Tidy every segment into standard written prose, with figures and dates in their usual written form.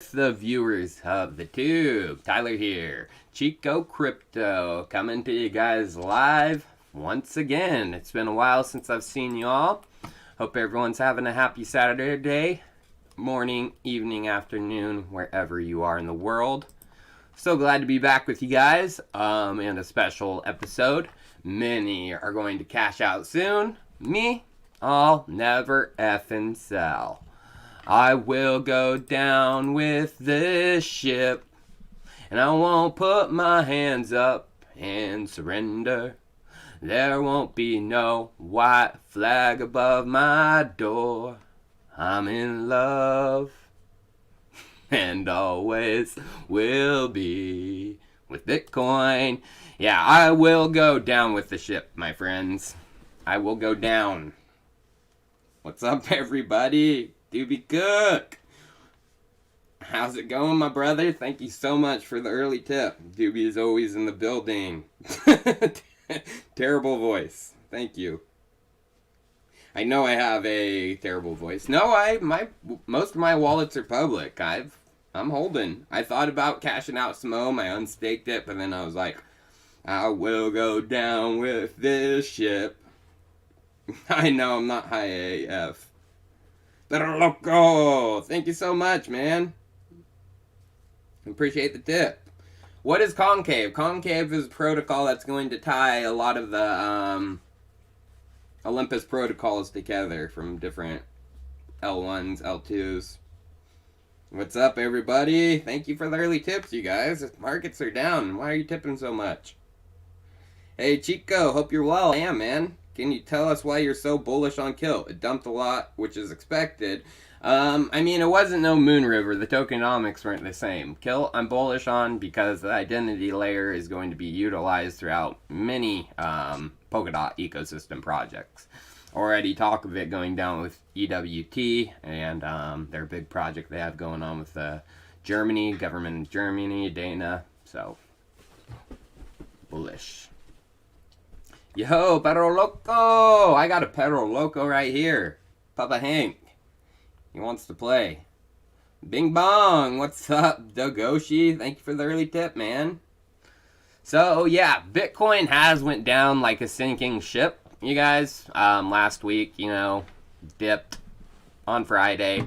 The viewers of the tube, Tyler here, Chico Crypto, coming to you guys live once again. It's been a while since I've seen you all. Hope everyone's having a happy Saturday, morning, evening, afternoon, wherever you are in the world. So glad to be back with you guys in a special episode. Many are going to cash out soon. Me, I'll never effing sell. I will go down with this ship, and I won't put my hands up and surrender. There won't be no white flag above my door. I'm in love, and always will be with Bitcoin. Yeah, I will go down with the ship, my friends. I will go down. What's up, everybody? Doobie Cook, how's it going, my brother? Thank you so much for the early tip. Doobie is always in the building. Terrible voice. Thank you. I know I have a terrible voice. No, most of my wallets are public. I'm holding. I thought about cashing out some Ohm. I unstaked it, but then I was like, I will go down with this ship. I know I'm not high AF. Pero loco! Thank you so much, man. Appreciate the tip. What is Concave? Concave is a protocol that's going to tie a lot of the Olympus protocols together from different L1s, L2s. What's up, everybody? Thank you for the early tips, you guys. Markets are down. Why are you tipping so much? Hey, Chico. Hope you're well. I am, man. Can you tell us why you're so bullish on Kill? It dumped a lot, which is expected. I mean, it wasn't no Moon River. The tokenomics weren't the same. Kill, I'm bullish on because the identity layer is going to be utilized throughout many Polkadot ecosystem projects. Already talk of it going down with EWT and their big project they have going on with Germany, government of Germany, Dana. So, bullish. Yo, Perro Loco! I got a Perro Loco right here. Papa Hank. He wants to play. Bing Bong! What's up, Dogoshi? Thank you for the early tip, man. So, yeah, Bitcoin has went down like a sinking ship, you guys. Last week, dipped on Friday.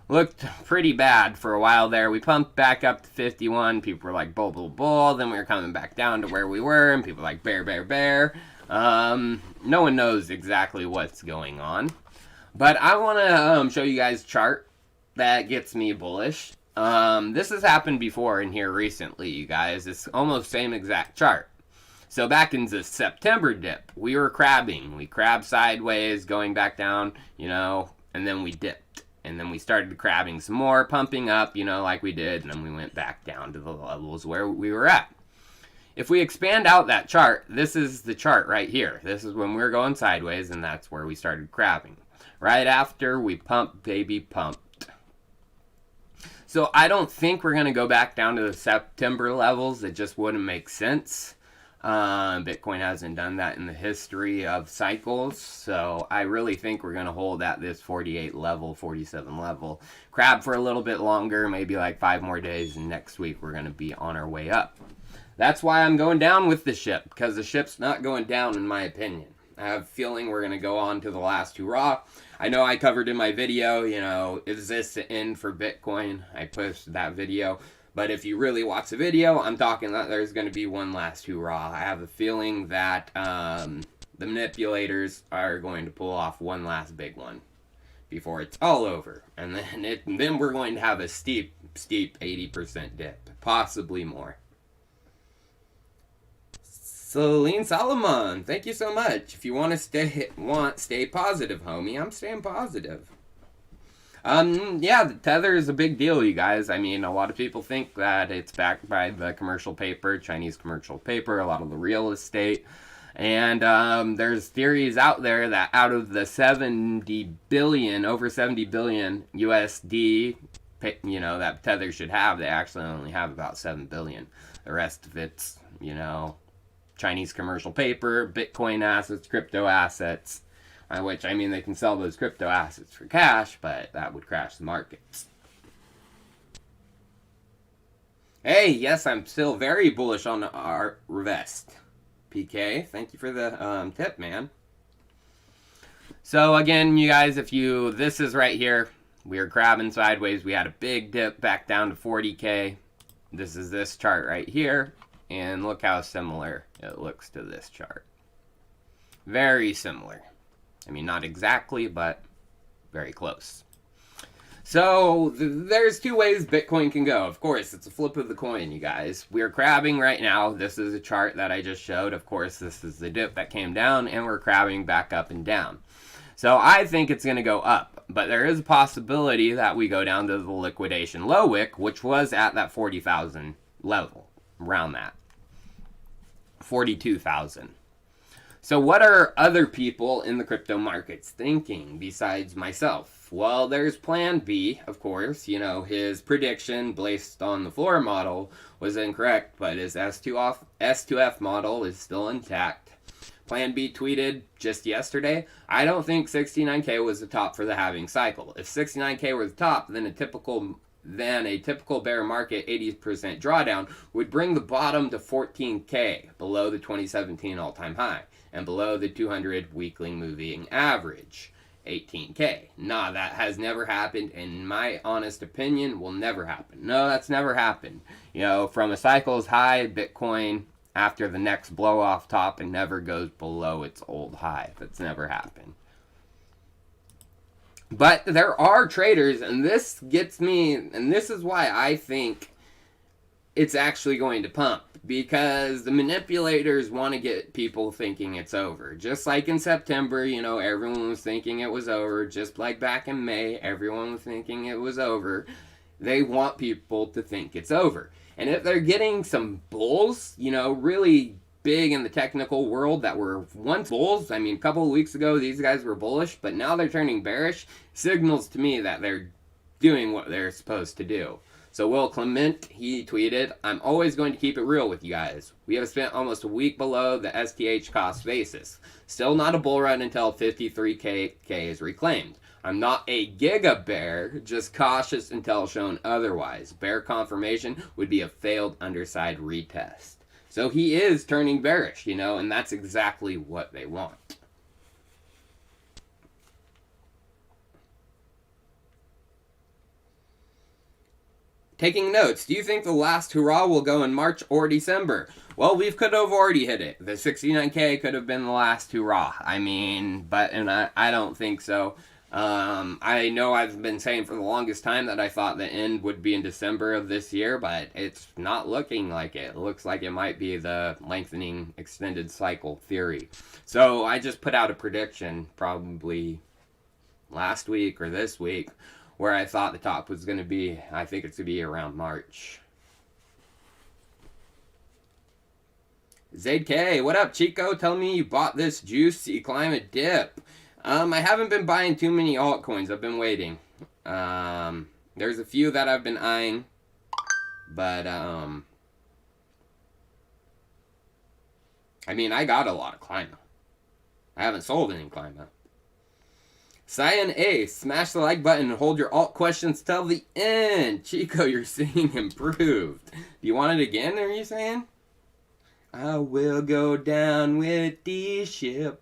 Looked pretty bad for a while there. We pumped back up to 51. People were like, bull, bull, bull. Then we were coming back down to where we were, and people were like, bear, bear, bear. No one knows exactly what's going on. But I want to show you guys a chart that gets me bullish. This has happened before in here recently, you guys. It's almost same exact chart. So back in the September dip, we were crabbing. We crabbed sideways, going back down, and then we dipped. And then we started crabbing some more, pumping up, like we did. And then we went back down to the levels where we were at. If we expand out that chart, this is the chart right here. This is when we were going sideways, and that's where we started crabbing. Right after we pumped, baby, pumped. So I don't think we're going to go back down to the September levels. It just wouldn't make sense. Bitcoin hasn't done that in the history of cycles. So I really think we're going to hold at this 48 level, 47 level. Crab for a little bit longer, maybe like 5 more days, and next week we're going to be on our way up. That's why I'm going down with the ship, because the ship's not going down in my opinion. I have a feeling we're going to go on to the last hurrah. I know I covered in my video, is this the end for Bitcoin? I posted that video. But if you really watch the video, I'm talking that there's going to be one last hurrah. I have a feeling that the manipulators are going to pull off one last big one before it's all over. And then we're going to have a steep 80% dip, possibly more. Celine Solomon, thank you so much. If you want to stay positive, homie. I'm staying positive. Yeah, the Tether is a big deal, you guys. I mean, a lot of people think that it's backed by the commercial paper, Chinese commercial paper, a lot of the real estate. And there's theories out there that out of the over 70 billion USD, that Tether should have, they actually only have about 7 billion. The rest of it's, Chinese commercial paper, Bitcoin assets, crypto assets, which, I mean, they can sell those crypto assets for cash, but that would crash the markets. Hey, yes, I'm still very bullish on our revest. PK, thank you for the tip, man. So again, you guys, this is right here. We are crabbing sideways. We had a big dip back down to 40K. This is this chart right here. And look how similar it looks to this chart. Very similar. I mean, not exactly, but very close. So there's two ways Bitcoin can go. Of course, it's a flip of the coin, you guys. We're crabbing right now. This is a chart that I just showed. Of course, this is the dip that came down, and we're crabbing back up and down. So I think it's going to go up, but there is a possibility that we go down to the liquidation low wick, which was at that 40,000 level, around that 42,000. So what are other people in the crypto markets thinking besides myself? Well, there's Plan B, of course. You know, his prediction based on the floor model was incorrect, but his S2F model is still intact. Plan B tweeted just yesterday, I don't think 69K was the top for the halving cycle. If 69K were the top, then a typical bear market 80% drawdown would bring the bottom to 14K, below the 2017 all-time high, and below the 200 weekly moving average, 18K. Nah, that has never happened, and in my honest opinion, will never happen. No, that's never happened. You know, from a cycle's high, Bitcoin, after the next blow off top, and never goes below its old high. That's never happened. But there are traders, and this gets me, and this is why I think it's actually going to pump, because the manipulators want to get people thinking it's over. Just like in September, you know, everyone was thinking it was over. Just like back in May, everyone was thinking it was over. They want people to think it's over. And if they're getting some bulls, you know, really big in the technical world that were once bulls, I mean, a couple of weeks ago, these guys were bullish, but now they're turning bearish, signals to me that they're doing what they're supposed to do. So Will Clement, he tweeted, I'm always going to keep it real with you guys. We have spent almost a week below the STH cost basis. Still not a bull run until 53K is reclaimed. I'm not a giga bear, just cautious until shown otherwise. Bear confirmation would be a failed underside retest. So he is turning bearish, you know, and that's exactly what they want. Taking notes, do you think the last hurrah will go in March or December? Well, we could have already hit it. The 69K could have been the last hurrah. I mean, I don't think so. I know I've been saying for the longest time that I thought the end would be in December of this year, but it's not looking like it. It looks like it might be the lengthening extended cycle theory. So I just put out a prediction probably last week or this week where I thought the top was going to be. I think it's going to be around March. ZK, what up, Chico? Tell me you bought this juicy climate dip. I haven't been buying too many altcoins. I've been waiting. There's a few that I've been eyeing, but I mean, I got a lot of Clima. I haven't sold any Clima. Cyan A, smash the like button and hold your alt questions till the end. Chico, you're seeing improved. Do you want it again, are you saying? I will go down with the ship.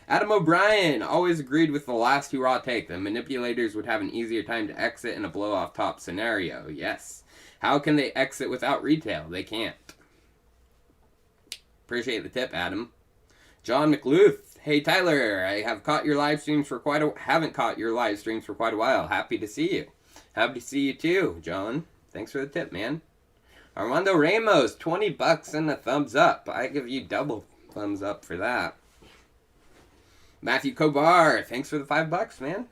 Adam O'Brien always agreed with the last hurrah take. The manipulators would have an easier time to exit in a blow-off top scenario. Yes. How can they exit without retail? They can't. Appreciate the tip, Adam. John McLuth. Hey, Tyler. I have caught your live streams for haven't caught your live streams for quite a while. Happy to see you. Happy to see you too, John. Thanks for the tip, man. Armando Ramos, $20 and a thumbs up. I give you double thumbs up for that. Matthew Kobar, thanks for the $5, man.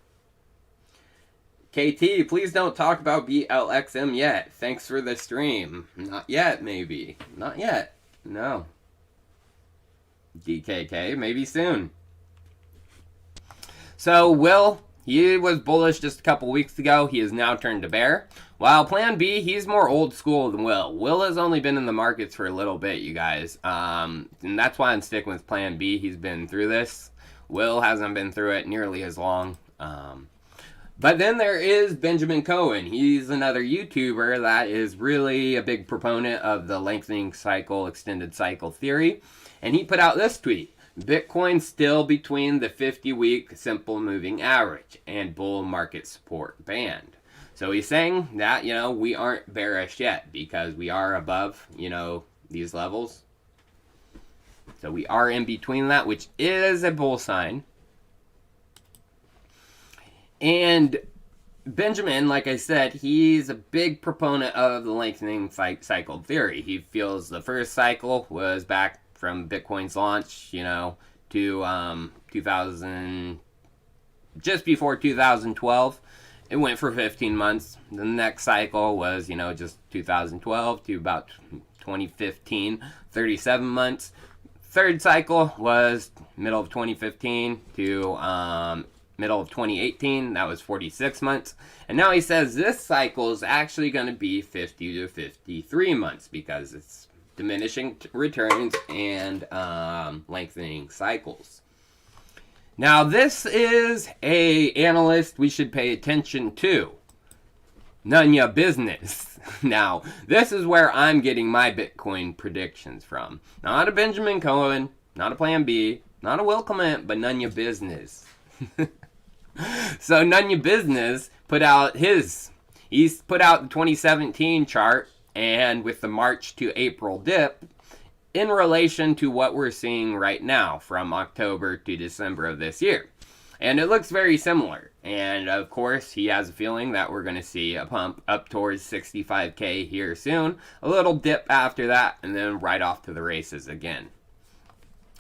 KT, please don't talk about BLXM yet. Thanks for the stream. Not yet, maybe. Not yet. No. DKK, maybe soon. So, Will, he was bullish just a couple weeks ago. He has now turned to bear. While Plan B, he's more old school than Will. Will has only been in the markets for a little bit, you guys. And that's why I'm sticking with Plan B. He's been through this. Will hasn't been through it nearly as long. But then there is Benjamin Cohen. He's another YouTuber that is really a big proponent of the lengthening cycle, extended cycle theory. And he put out this tweet. Bitcoin still between the 50-week simple moving average and bull market support band. So he's saying that, we aren't bearish yet because we are above, these levels. So we are in between that, which is a bull sign. And Benjamin, like I said, he's a big proponent of the lengthening cycle theory. He feels the first cycle was back from Bitcoin's launch, to 2000, just before 2012. It went for 15 months. The next cycle was, just 2012 to about 2015, 37 months. Third cycle was middle of 2015 to middle of 2018. That was 46 months. And now he says this cycle is actually going to be 50 to 53 months because it's diminishing returns and lengthening cycles. Now this is a analyst we should pay attention to. None ya business. Now this is where I'm getting my Bitcoin predictions from. Not a Benjamin Cohen, not a Plan B, not a Will Clement, but none ya business. So none ya business put out he's put out the 2017 chart, and with the March to April dip in relation to what we're seeing right now from October to December of this year. And it looks very similar. And of course, he has a feeling that we're going to see a pump up towards 65K here soon, a little dip after that, and then right off to the races again.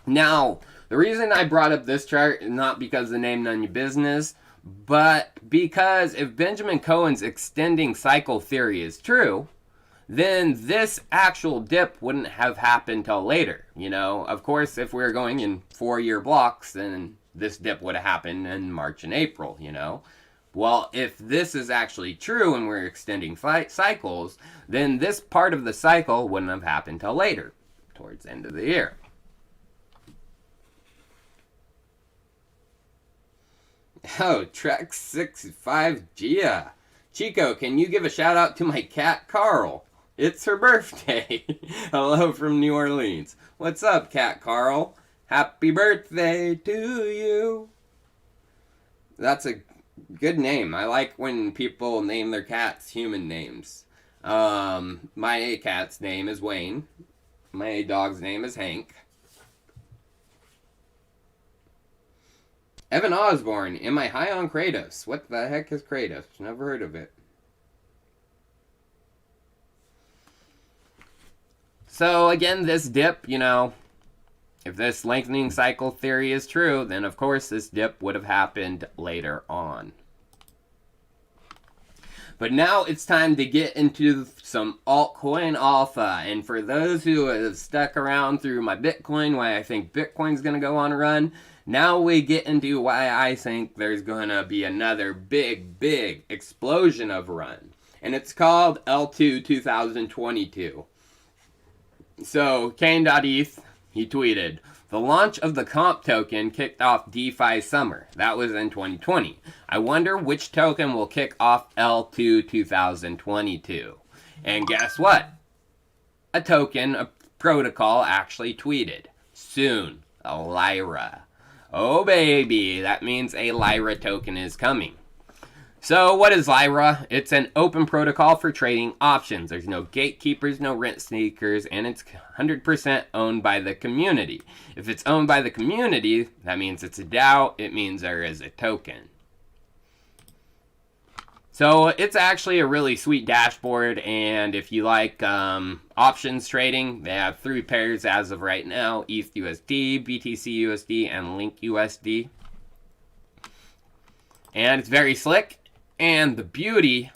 Now, the reason I brought up this chart is not because the name none your business, but because if Benjamin Cohen's extending cycle theory is true, then this actual dip wouldn't have happened till later. Of course, if we were going in 4-year blocks, then this dip would have happened in March and April, Well, if this is actually true and we're extending cycles, then this part of the cycle wouldn't have happened till later, towards the end of the year. Oh, Trek 65 Gia. Chico, can you give a shout out to my cat Carl? It's her birthday. Hello from New Orleans. What's up, cat Carl? Happy birthday to you. That's a good name. I like when people name their cats human names. My cat's name is Wayne. My dog's name is Hank. Evan Osborne, am I high on Kratos? What the heck is Kratos? Never heard of it. So again, this dip, if this lengthening cycle theory is true, then of course this dip would have happened later on. But now it's time to get into some altcoin alpha. And for those who have stuck around through my Bitcoin, why I think Bitcoin's going to go on a run, now we get into why I think there's going to be another big explosion of run. And it's called L2 2022. So, Kane.eth, he tweeted, the launch of the comp token kicked off DeFi summer. That was in 2020. I wonder which token will kick off L2 2022. And guess what? A protocol actually tweeted. Soon, a Lyra. Oh baby, that means a Lyra token is coming. So what is Lyra? It's an open protocol for trading options. There's no gatekeepers, no rent seekers, and it's 100% owned by the community. If it's owned by the community, that means it's a DAO. It means there is a token. So it's actually a really sweet dashboard, and if you like options trading, they have 3 pairs as of right now: ETH USD, BTC USD, and Link USD. And it's very slick. And the beauty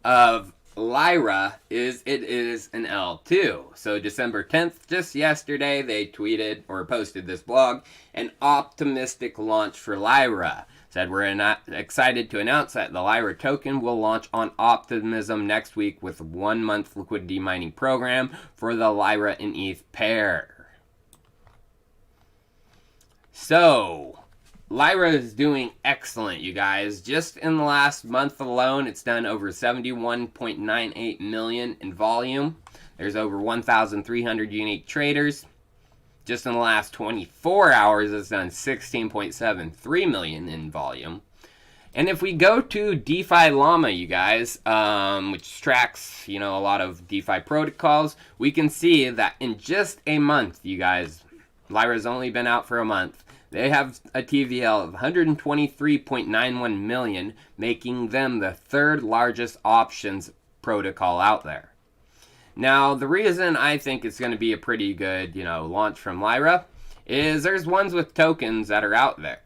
of Lyra is it is an L2. So December 10th, just yesterday, they tweeted or posted this blog, an optimistic launch for Lyra. Said we're excited to announce that the Lyra token will launch on Optimism next week with a 1-month liquidity mining program for the Lyra and ETH pair. So Lyra is doing excellent, you guys. Just in the last month alone, it's done over 71.98 million in volume. There's over 1,300 unique traders. Just in the last 24 hours, it's done 16.73 million in volume. And if we go to DeFi Llama, you guys, which tracks, a lot of DeFi protocols, we can see that in just a month, you guys, Lyra's only been out for a month. They have a TVL of 123.91 million, making them the third largest options protocol out there. Now, the reason I think it's going to be a pretty good, launch from Lyra is there's ones with tokens that are out there.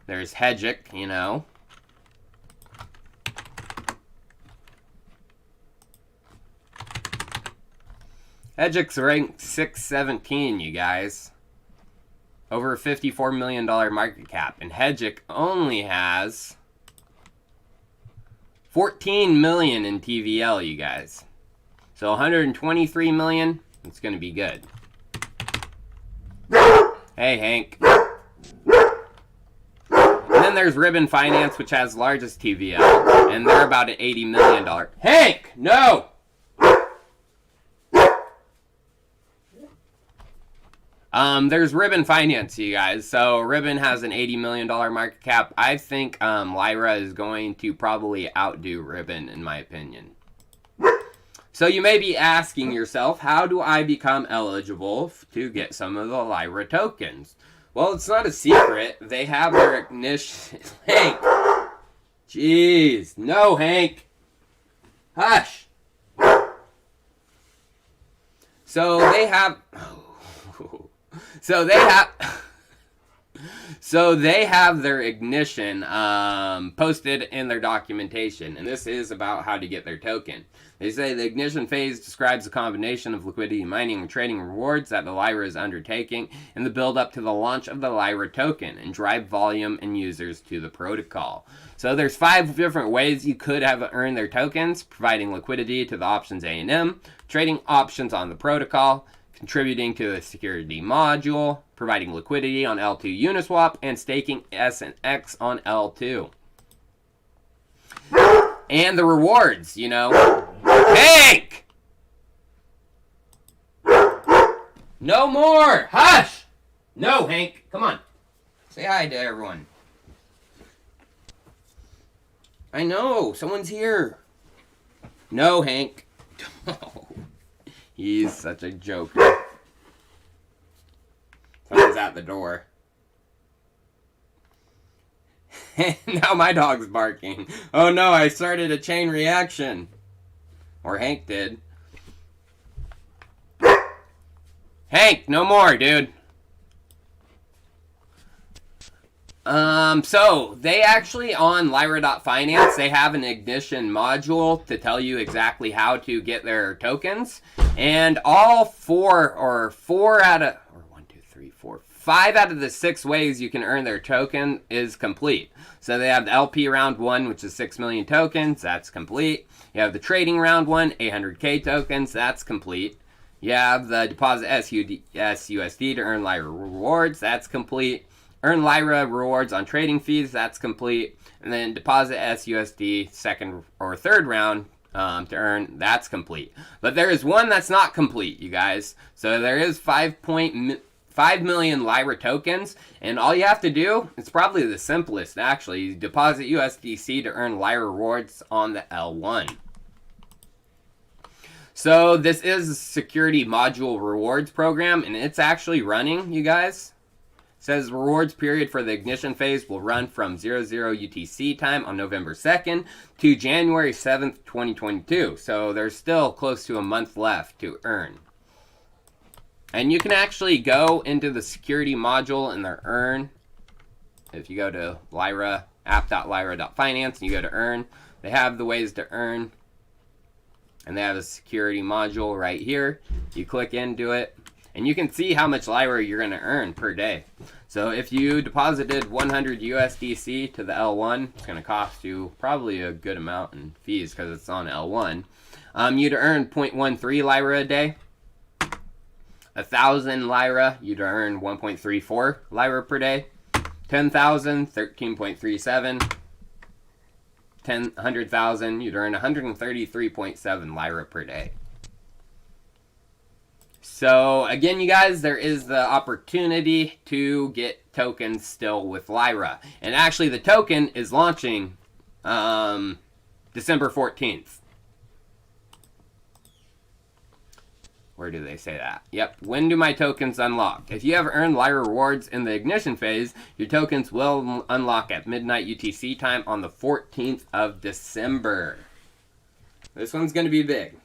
There's Hedgic, Hedgic's ranked 617, you guys. Over a $54 million market cap. And Hedgic only has 14 million in TVL, you guys. So 123 million, it's going to be good. Hey, Hank. And then there's Ribbon Finance, which has largest TVL. And they're about an $80 million. Hank, no! There's Ribbon Finance, you guys. So Ribbon has an $80 million market cap. I think Lyra is going to probably outdo Ribbon, in my opinion. So you may be asking yourself, how do I become eligible to get some of the Lyra tokens? Well, it's not a secret. They have their ignition. Hank! Jeez. No, Hank. Hush. So they have... So they have their ignition posted in their documentation, and this is about how to get their token. They say the ignition phase describes a combination of liquidity mining and trading rewards that the Lyra is undertaking in the build up to the launch of the Lyra token and drive volume and users to the protocol. So there's 5 different ways you could have earned their tokens: providing liquidity to the options A&M, trading options on the protocol, contributing to a security module, providing liquidity on L2 Uniswap, and staking S and X on L2. And the rewards, Hank! No more! Hush! No, Hank, come on. Say hi to everyone. I know, someone's here. No, Hank. He's such a joker. Someone's at the door. Now my dog's barking. Oh no, I started a chain reaction. Or Hank did. Hank, no more, dude. So they actually on Lyra.finance, they have an ignition module to tell you exactly how to get their tokens. And all 5 out of the 6 ways you can earn their token is complete. So they have the LP round 1, which is 6 million tokens, that's complete. You have the trading round 1, 800k tokens, that's complete. You have the deposit USD to earn Lyra rewards, that's complete. Earn Lyra rewards on trading fees, that's complete. And then deposit SUSD second or third round to earn, that's complete. But there is one that's not complete, you guys. So there is 5 million Lyra tokens, and all you have to do, it's probably the simplest actually, deposit USDC to earn Lyra rewards on the L1. So this is a security module rewards program, and it's actually running, you guys. It says rewards period for the ignition phase will run from 00 UTC time on November 2nd to January 7th, 2022. So there's still close to a month left to earn. And you can actually go into the security module in their earn. If you go to Lyra, app.lyra.finance, and you go to earn, they have the ways to earn. And they have a security module right here. You click into it, and you can see how much Lyra you're going to earn per day. So if you deposited 100 USDC to the L1, it's going to cost you probably a good amount in fees because it's on L1. You'd earn 0.13 Lyra a day. 1,000 Lyra, you'd earn 1.34 Lyra per day. 10,000, 13.37. 100,000, you'd earn 133.7 Lyra per day. So again, you guys, there is the opportunity to get tokens still with Lyra. And actually the token is launching December 14th. Where do they say that? Yep. When do my tokens unlock? If you have earned Lyra rewards in the ignition phase, your tokens will unlock at midnight UTC time on the 14th of December. This one's going to be big.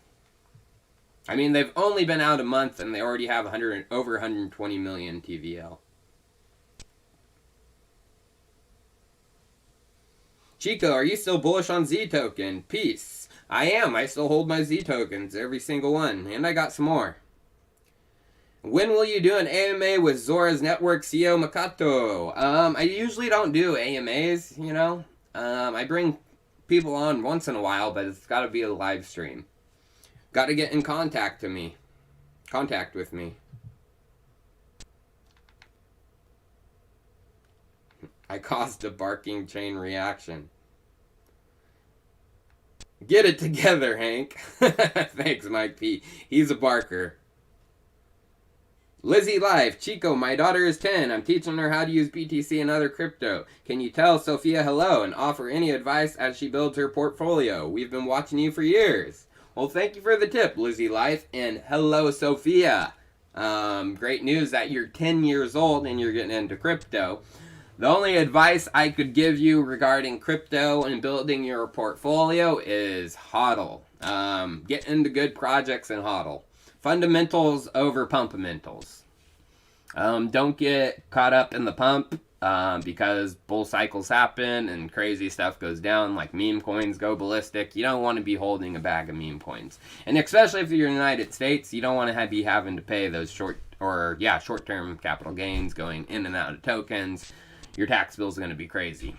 I mean, they've only been out a month and they already have over 120 million TVL. Chico, are you still bullish on Z token? Peace. I am. I still hold my Z tokens, every single one. And I got some more. When will you do an AMA with Zora's Network CEO Makato? I usually don't do AMAs, you know. I bring people on once in a while, but it's got to be a live stream. Got to get in contact with me. I caused a barking chain reaction. Get it together, Hank. Thanks, Mike P. He's a barker. Lizzie Live. Chico, my daughter is 10. I'm teaching her how to use BTC and other crypto. Can you tell Sophia hello and offer any advice as she builds her portfolio? We've been watching you for years. Well, thank you for the tip, Lizzie Life, and hello, Sophia. Great news that you're 10 years old and you're getting into crypto. The only advice I could give you regarding crypto and building your portfolio is hodl. Get into good projects and hodl. Fundamentals over pumpamentals. Don't get caught up in the pump because bull cycles happen and crazy stuff goes down, like meme coins go ballistic. You don't want to be holding a bag of meme coins. And especially if you're in the United States, you don't want to be having to pay those short-term capital gains going in and out of tokens. Your tax bill is going to be crazy.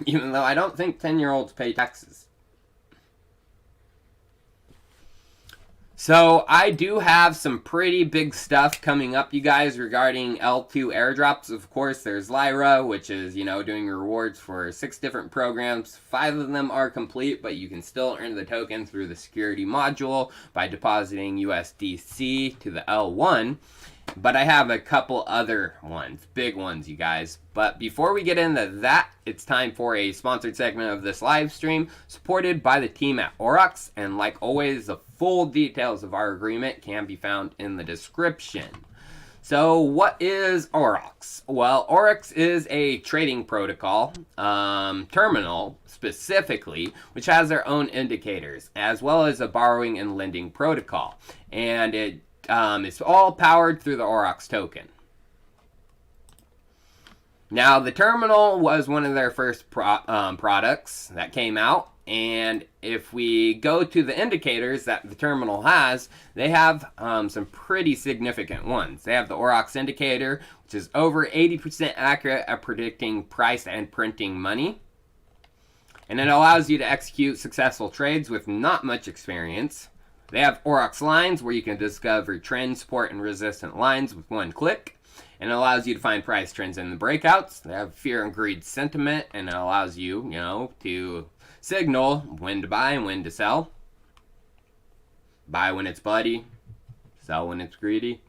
Even though I don't think 10-year-olds pay taxes. So I do have some pretty big stuff coming up, you guys, regarding L2 airdrops. Of course, there's Lyra, which is, you know, doing rewards for 6 different programs. 5 of them are complete, but you can still earn the token through the security module by depositing USDC to the L1. But I have a couple other ones, big ones, you guys. But before we get into that, it's time for a sponsored segment of this live stream, supported by the team at Aurox. And like always, the full details of our agreement can be found in the description. So what is Aurox? Well, Aurox is a trading protocol, terminal specifically, which has their own indicators, as well as a borrowing and lending protocol. And it's all powered through the Aurox token. Now, the terminal was one of their first products that came out. And if we go to the indicators that the terminal has, they have some pretty significant ones. They have the Aurox Indicator, which is over 80% accurate at predicting price and printing money. And it allows you to execute successful trades with not much experience. They have Aurox Lines, where you can discover trend, support, and resistant lines with one click. And it allows you to find price trends in the breakouts. They have Fear and Greed Sentiment, and it allows you, to signal when to buy and when to sell. Buy when it's bloody, sell when it's greedy.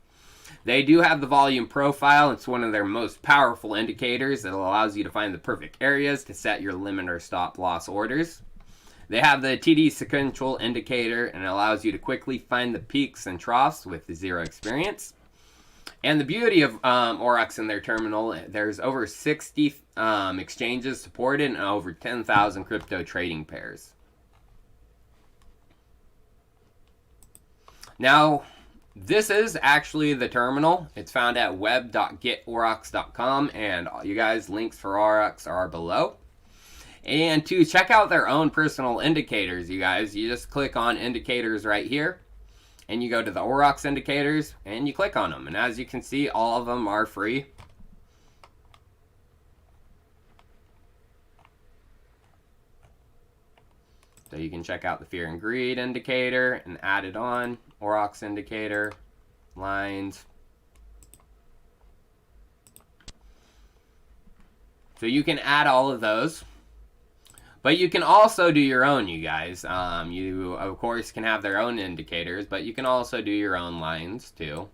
They do have the Volume Profile. It's one of their most powerful indicators that allows you to find the perfect areas to set your limit or stop loss orders. They have the TD Sequential Indicator, and it allows you to quickly find the peaks and troughs with zero experience. And the beauty of Aurox in their terminal, there's over 60 exchanges supported and over 10,000 crypto trading pairs. Now, this is actually the terminal. It's found at web.getaurox.com, and you guys, links for Aurox are below. And to check out their own personal indicators, you guys, you just click on indicators right here. And you go to the Aurox indicators and you click on them. And as you can see, all of them are free. So you can check out the Fear and Greed indicator and add it on. Aurox indicator. lines. So you can add all of those. But you can also do your own, you guys. You, of course, can have their own indicators, but you can also do your own lines, too.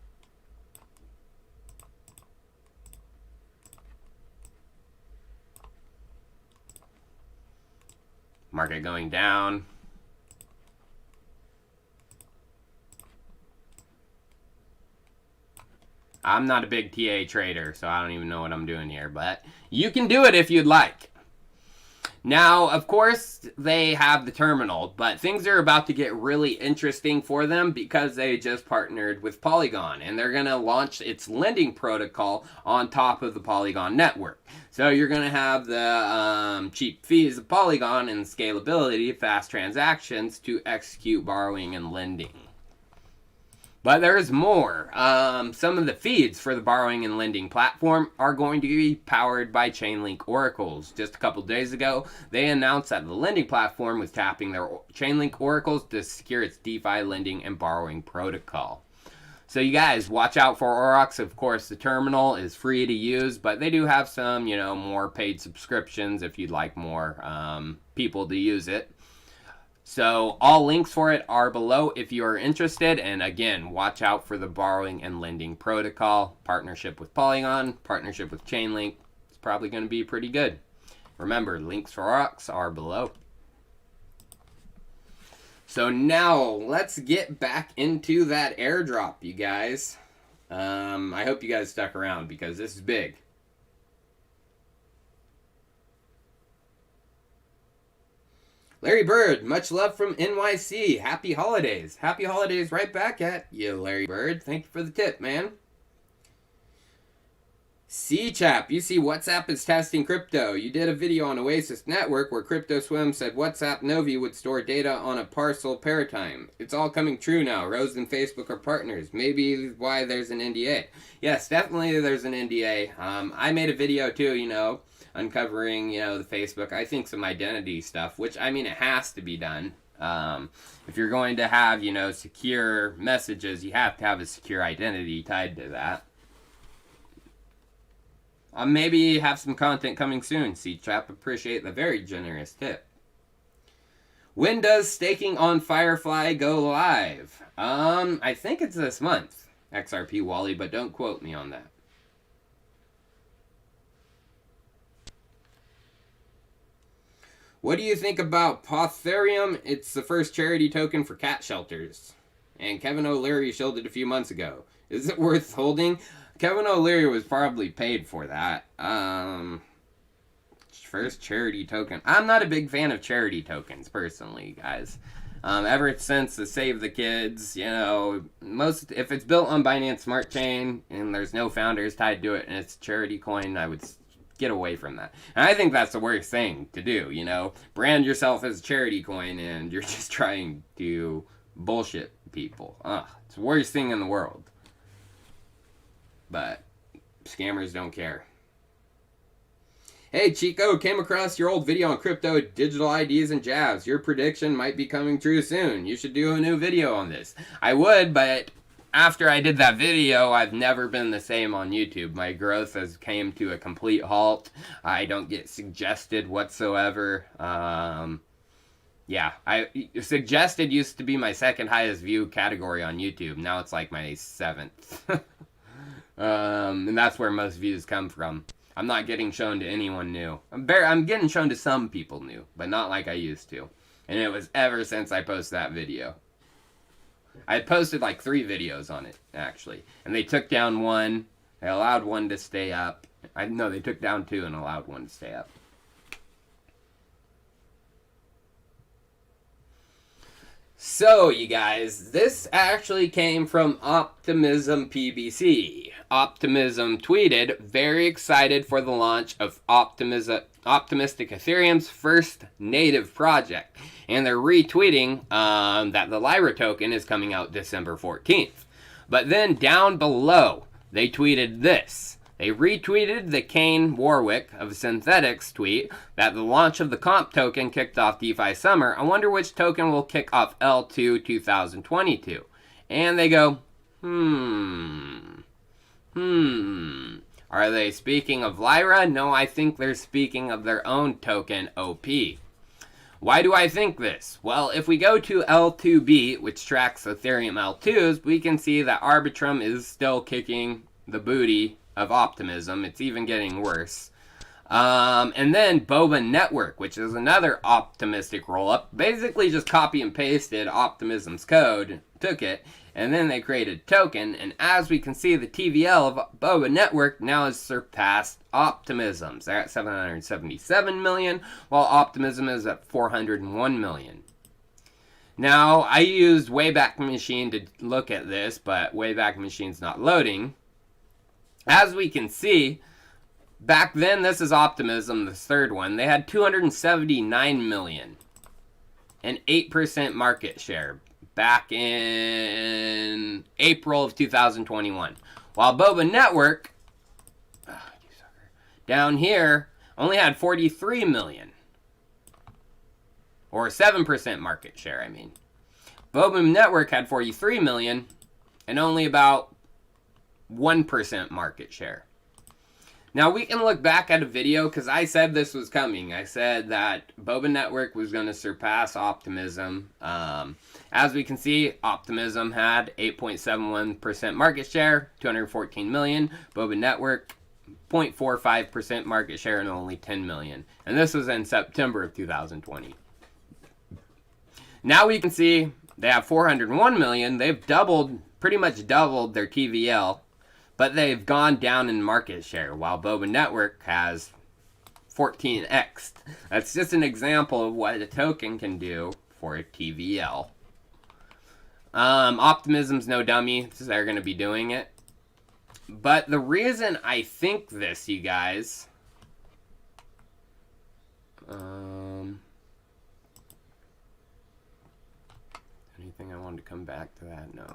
Market going down. I'm not a big TA trader, so I don't even know what I'm doing here, but you can do it if you'd like. Now, of course, they have the terminal, but things are about to get really interesting for them because they just partnered with Polygon, and they're going to launch its lending protocol on top of the Polygon network. So you're going to have the cheap fees of Polygon and scalability, fast transactions to execute borrowing and lending. But there's more. Some of the feeds for the borrowing and lending platform are going to be powered by Chainlink oracles. Just a couple days ago, they announced that the lending platform was tapping their Chainlink oracles to secure its DeFi lending and borrowing protocol. So you guys, watch out for Aurochs. Of course, the terminal is free to use, but they do have some, more paid subscriptions if you'd like more people to use it. So all links for it are below if you are interested. And again, watch out for the borrowing and lending protocol. Partnership with Polygon, partnership with Chainlink. It's probably going to be pretty good. Remember, links for Aurochs are below. So now let's get back into that airdrop, you guys. I hope you guys stuck around because this is big. Larry Bird, much love from NYC. Happy holidays. Happy holidays right back at you, Larry Bird. Thank you for the tip, man. C-Chap, you see WhatsApp is testing crypto. You did a video on Oasis Network where CryptoSwim said WhatsApp Novi would store data on a parcel paratime. It's all coming true now. Rose and Facebook are partners. Maybe why there's an NDA. Yes, definitely there's an NDA. I made a video too, uncovering, the Facebook, I think some identity stuff, which, it has to be done. If you're going to have, secure messages, you have to have a secure identity tied to that. Maybe have some content coming soon, C-Chap. Appreciate the very generous tip. When does staking on Firefly go live? I think it's this month, XRP Wally, but don't quote me on that. What do you think about Ethereum? It's the first charity token for cat shelters. And Kevin O'Leary showed it a few months ago. Is it worth holding? Kevin O'Leary was probably paid for that. First charity token. I'm not a big fan of charity tokens, personally, guys. Ever since the Save the Kids, if it's built on Binance Smart Chain and there's no founders tied to it and it's a charity coin, I would get away from that. And I think that's the worst thing to do, brand yourself as a charity coin and you're just trying to bullshit people. It's the worst thing in the world. But scammers don't care. Hey Chico, came across your old video on crypto, digital IDs and jabs. Your prediction might be coming true soon. You should do a new video on this. I would, but after I did that video, I've never been the same on YouTube. My growth has came to a complete halt. I don't get suggested whatsoever. Suggested used to be my second highest view category on YouTube. Now it's like my 7th. And that's where most views come from. I'm not getting shown to anyone new. I'm getting shown to some people new, but not like I used to. And it was ever since I posted that video. I posted like 3 videos on it, actually. And they took down one. They allowed one to stay up. They took down 2 and allowed one to stay up. So, you guys, this actually came from Optimism PBC. Optimism tweeted, very excited for the launch of Optimistic Ethereum's first native project. And they're retweeting that the Lyra token is coming out December 14th. But then down below, they tweeted this. They retweeted the Kane Warwick of Synthetics tweet that the launch of the comp token kicked off DeFi Summer. I wonder which token will kick off L2 2022. And they go, Are they speaking of Lyra? No, I think they're speaking of their own token, OP. Why do I think this? Well, if we go to L2B, which tracks Ethereum L2s, we can see that Arbitrum is still kicking the booty of Optimism. It's even getting worse. And then Boba Network, which is another optimistic rollup, basically just copy and pasted Optimism's code, took it, and then they created a token. And as we can see, the TVL of Boba Network now has surpassed Optimism's. They're at 777 million, while Optimism is at 401 million. Now, I used Wayback Machine to look at this, but Wayback Machine's not loading. As we can see, back then, this is Optimism, the third one. They had 279 million and 8% market share back in April of 2021. While Boba Network, down here, only had 43 million. Or 7% market share, I mean. Boba Network had 43 million and only about 1% market share. Now, we can look back at a video because I said this was coming. I said that Boba Network was going to surpass Optimism. As we can see, Optimism had 8.71% market share, 214 million. Boba Network, 0.45% market share and only 10 million. And this was in September of 2020. Now we can see they have 401 million. They've doubled, pretty much doubled their TVL. But they've gone down in market share, while Boba Network has 14x. That's just an example of what a token can do for a TVL. Optimism's no dummy, so they're going to be doing it. But the reason I think this, you guys... anything I wanted to come back to that? No.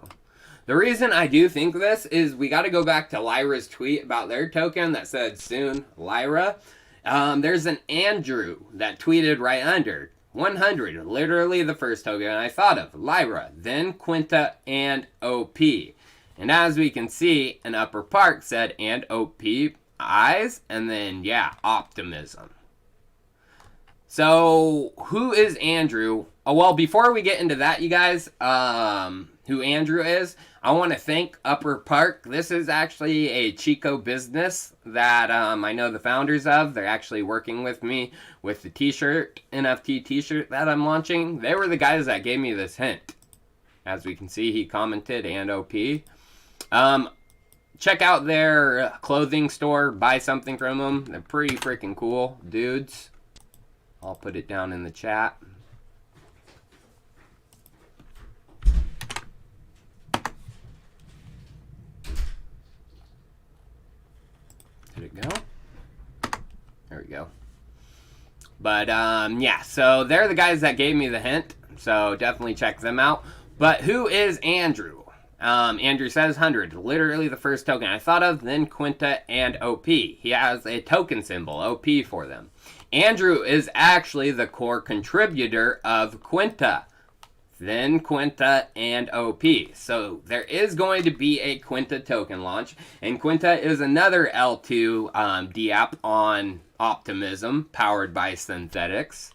The reason I do think this is we got to go back to Lyra's tweet about their token that said soon Lyra. There's an Andrew that tweeted right under 100, literally the first token I thought of, Lyra, then Quinta and OP. And as we can see, an upper part said and OP eyes, and then yeah, Optimism. So who is Andrew? Oh, well, before we get into that, you guys, who Andrew is, I want to thank Upper Park. This is actually a Chico business that I know the founders of. They're actually working with me with the t-shirt, NFT t-shirt that I'm launching. They were the guys that gave me this hint. As we can see, he commented and OP. Check out their clothing store. Buy something from them. They're pretty freaking cool dudes. I'll put it down in the chat. Did it go? There we go. But, yeah, so they're the guys that gave me the hint. So definitely check them out. But who is Andrew? Andrew says 100. Literally the first token I thought of, then Quinta and OP. He has a token symbol, OP, for them. Andrew is actually the core contributor of Quinta. Then Quinta and OP. So there is going to be a Quinta token launch. And Quinta is another L2 DApp on Optimism, powered by Synthetics.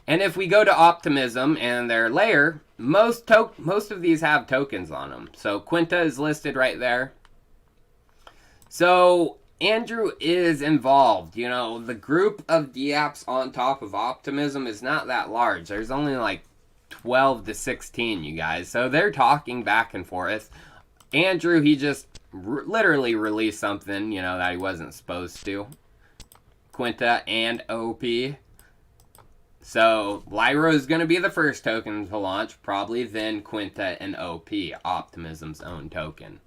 And if we go to Optimism and their layer, most of these have tokens on them. So Quinta is listed right there. So Andrew is involved. You know, the group of DApps on top of Optimism is not that large. There's only like 12 to 16, you guys. So they're talking back and forth. Andrew, he just literally released something, you know, that he wasn't supposed to. Quinta and OP. So Lyra is going to be the first token to launch, probably, then Quinta and OP, Optimism's own token.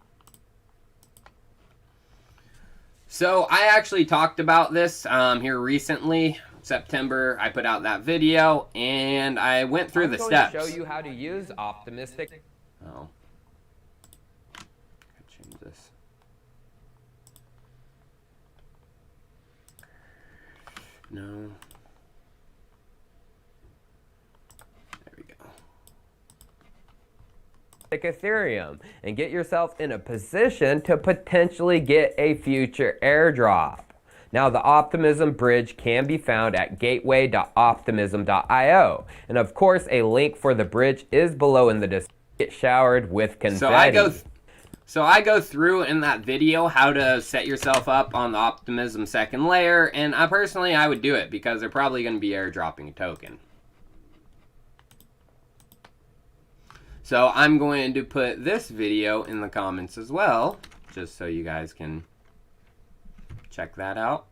So I actually talked about this here recently. September, I put out that video, and I went through the steps. I'm going to show you how to use optimistic. Oh. Gotta change this. No. There we go. Ethereum and get yourself in a position to potentially get a future airdrop. Now, the Optimism bridge can be found at gateway.optimism.io. And of course, a link for the bridge is below in the description. Get showered with confetti. So I go through in that video how to set yourself up on the Optimism second layer, and I would do it because they're probably going to be airdropping a token. So I'm going to put this video in the comments as well, just so you guys can check that out.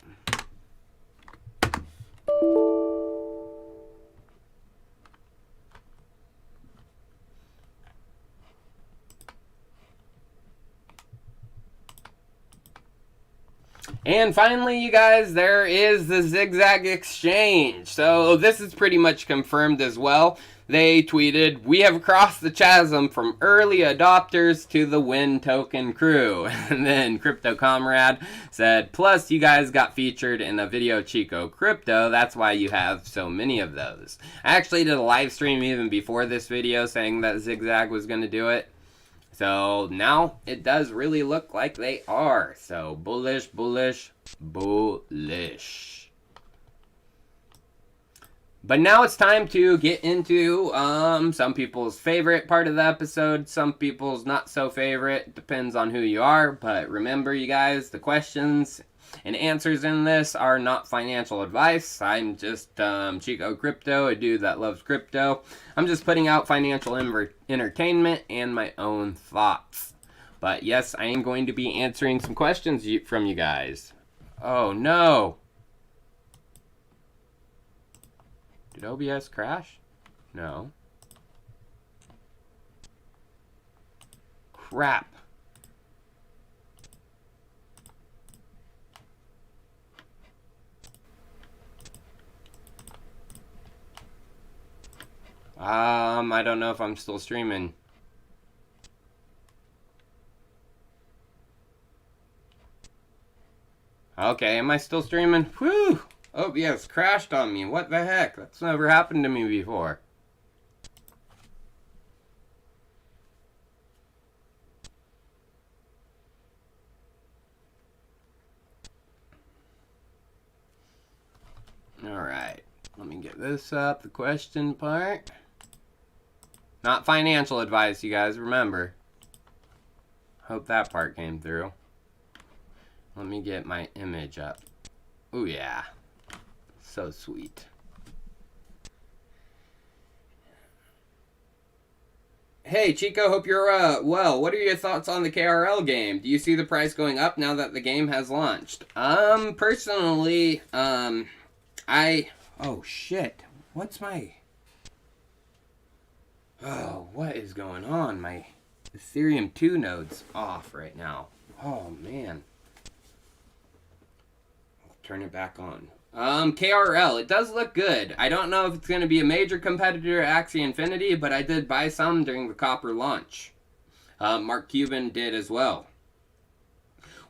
And finally, you guys, there is the Zigzag Exchange. So this is pretty much confirmed as well. They tweeted, "We have crossed the chasm from early adopters to the Win token crew." And then Crypto Comrade said, "Plus, you guys got featured in a video Chico Crypto. That's why you have so many of those." I actually did a live stream even before this video saying that Zigzag was going to do it. So now it does really look like they are. So bullish, bullish, bullish. But now it's time to get into some people's favorite part of the episode, some people's not so favorite. Depends on who you are. But remember, you guys, the questions and answers in this are not financial advice. I'm just Chico Crypto, a dude that loves crypto. I'm just putting out financial entertainment and my own thoughts. But yes, I am going to be answering some questions from you guys. Oh no. Did OBS crash? No. Crap. I don't know if I'm still streaming. Okay, am I still streaming? Whew! OBS crashed on me. What the heck? That's never happened to me before. Alright. Let me get this up, the question part. Not financial advice, you guys, remember. Hope that part came through. Let me get my image up. Ooh, yeah. So sweet. Hey, Chico, hope you're well. What are your thoughts on the KRL game? Do you see the price going up now that the game has launched? Personally, oh, shit. What's my... Oh, what is going on? My Ethereum 2 node's off right now. Oh, man. I'll turn it back on. KRL, it does look good. I don't know if it's going to be a major competitor to Axie Infinity, but I did buy some during the Copper launch. Mark Cuban did as well.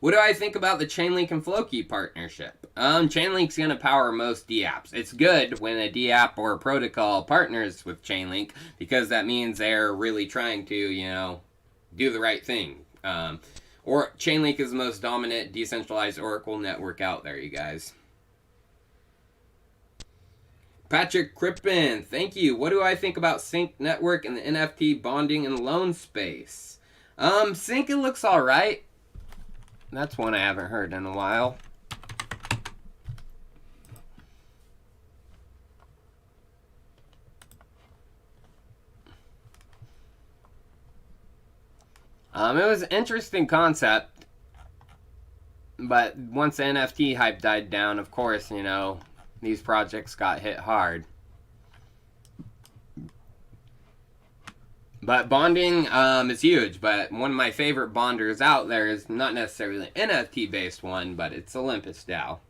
What do I think about the Chainlink and Floki partnership? Chainlink's going to power most DApps. It's good when a DApp or a protocol partners with Chainlink because that means they're really trying to, you know, do the right thing. Or Chainlink is the most dominant decentralized Oracle network out there, you guys. Patrick Crippen, thank you. What do I think about Sync Network and the NFT bonding and loan space? Sync, it looks alright. That's one I haven't heard in a while. It was an interesting concept, but once the NFT hype died down, of course, you know, these projects got hit hard. But bonding is huge, but one of my favorite bonders out there is not necessarily an NFT-based one, but it's Olympus DAO.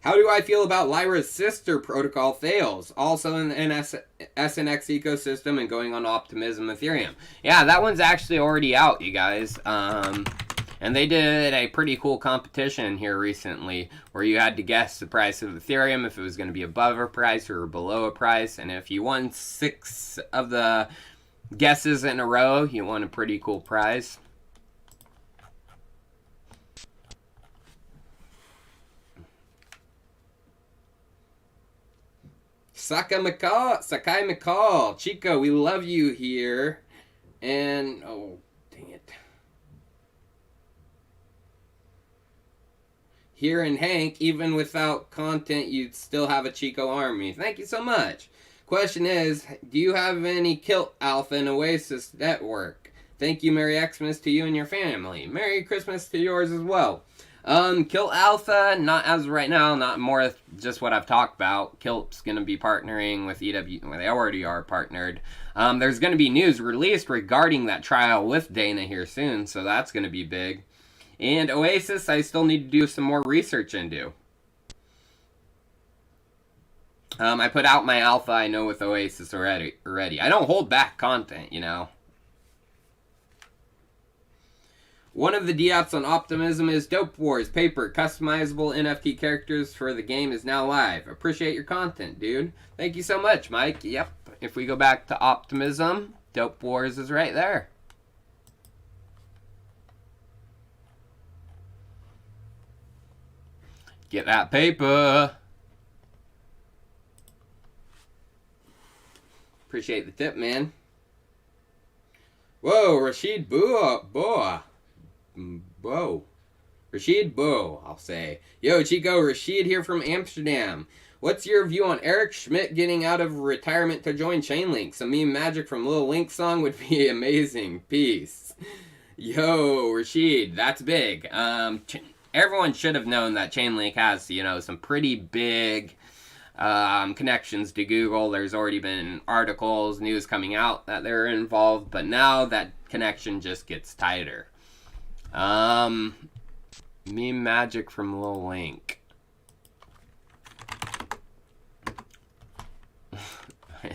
How do I feel about Lyra's sister protocol Thales, also in the SNX ecosystem and going on Optimism Ethereum? Yeah, that one's actually already out, you guys. And they did a pretty cool competition here recently where you had to guess the price of Ethereum, if it was going to be above a price or below a price. And if you won 6 of the guesses in a row, you won a pretty cool prize. Sakai McCall, Chico, we love you here. And, oh, dang it. Here in Hank, even without content, you'd still have a Chico army. Thank you so much. Question is, do you have any Kilt Alpha and Oasis network? Thank you, Merry Xmas to you and your family. Merry Christmas to yours as well. Kilt Alpha, not as of right now, not more just what I've talked about. Kilt's going to be partnering with EW, well, they already are partnered. There's going to be news released regarding that trial with Dana here soon, so that's going to be big. And Oasis, I still need to do some more research into. I put out my alpha, I know, with Oasis already. I don't hold back content, you know. One of the DApps on Optimism is Dope Wars Paper. Customizable NFT characters for the game is now live. Appreciate your content, dude. Thank you so much, Mike. Yep. If we go back to Optimism, Dope Wars is right there. Get that paper. Appreciate the tip, man. Whoa, Rashid Boa. Whoa. Rashid Bo, I'll say. Yo, Chico, Rashid here from Amsterdam. What's your view on Eric Schmidt getting out of retirement to join Chainlink? Some meme magic from Lil Link song would be amazing. Peace. Yo, Rashid, that's big. Everyone should have known that Chainlink has, you know, some pretty big connections to Google. There's already been articles, news coming out that they're involved, but now that connection just gets tighter. Meme magic from Lil Link.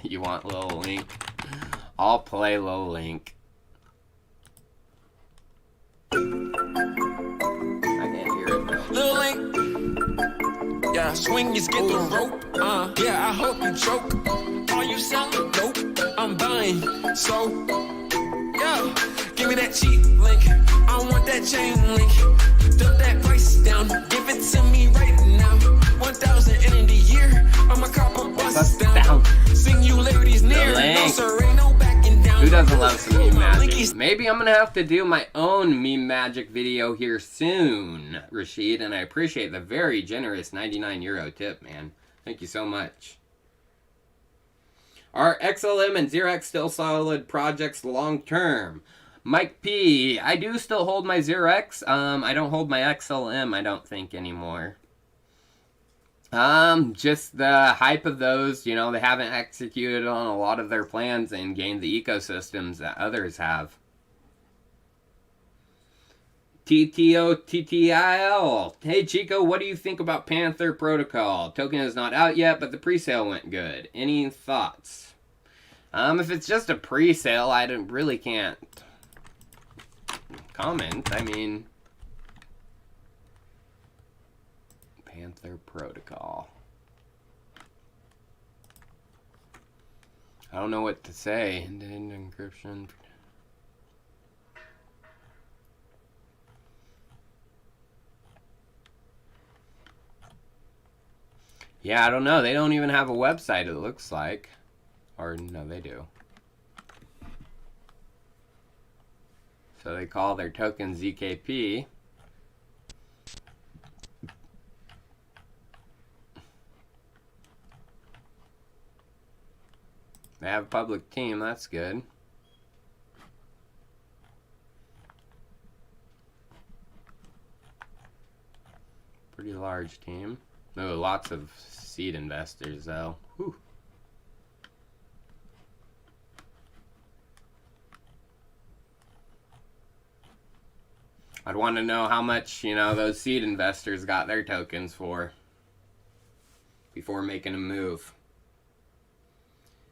You want Lil Link? I'll play Lil Link. I can't hear it though. Lil Link. Yeah, swing is get the rope. Yeah, I hope you choke. Are you selling? Nope. I'm buying. So, yeah, give me that cheap link. I want that chain link. Dump that price down. Give it to me right now. 1,000 in the year. I'm a copper bust down. Singularity's near. No, sir, ain't no backing down. Who doesn't love some meme magic? Maybe I'm gonna have to do my own meme magic video here soon, Rashid, and I appreciate the very generous 99 euro tip, man. Thank you so much. Are XLM and Xerox still solid projects long term? Mike P, I do still hold my Xerox. I don't hold my XLM, I don't think, anymore. Just the hype of those, you know, they haven't executed on a lot of their plans and gained the ecosystems that others have. TTOTTIL. Hey Chico, what do you think about Panther Protocol? Token is not out yet, but the presale went good. Any thoughts? If it's just a presale, I really can't comment. I mean, Panther Protocol. I don't know what to say. End-to-end encryption. Yeah, I don't know. They don't even have a website, it looks like. Or, no, they do. So they call their token ZKP. They have a public team, that's good. Pretty large team. Oh, lots of seed investors, though. Whew. I'd want to know how much, you know, those seed investors got their tokens for before making a move.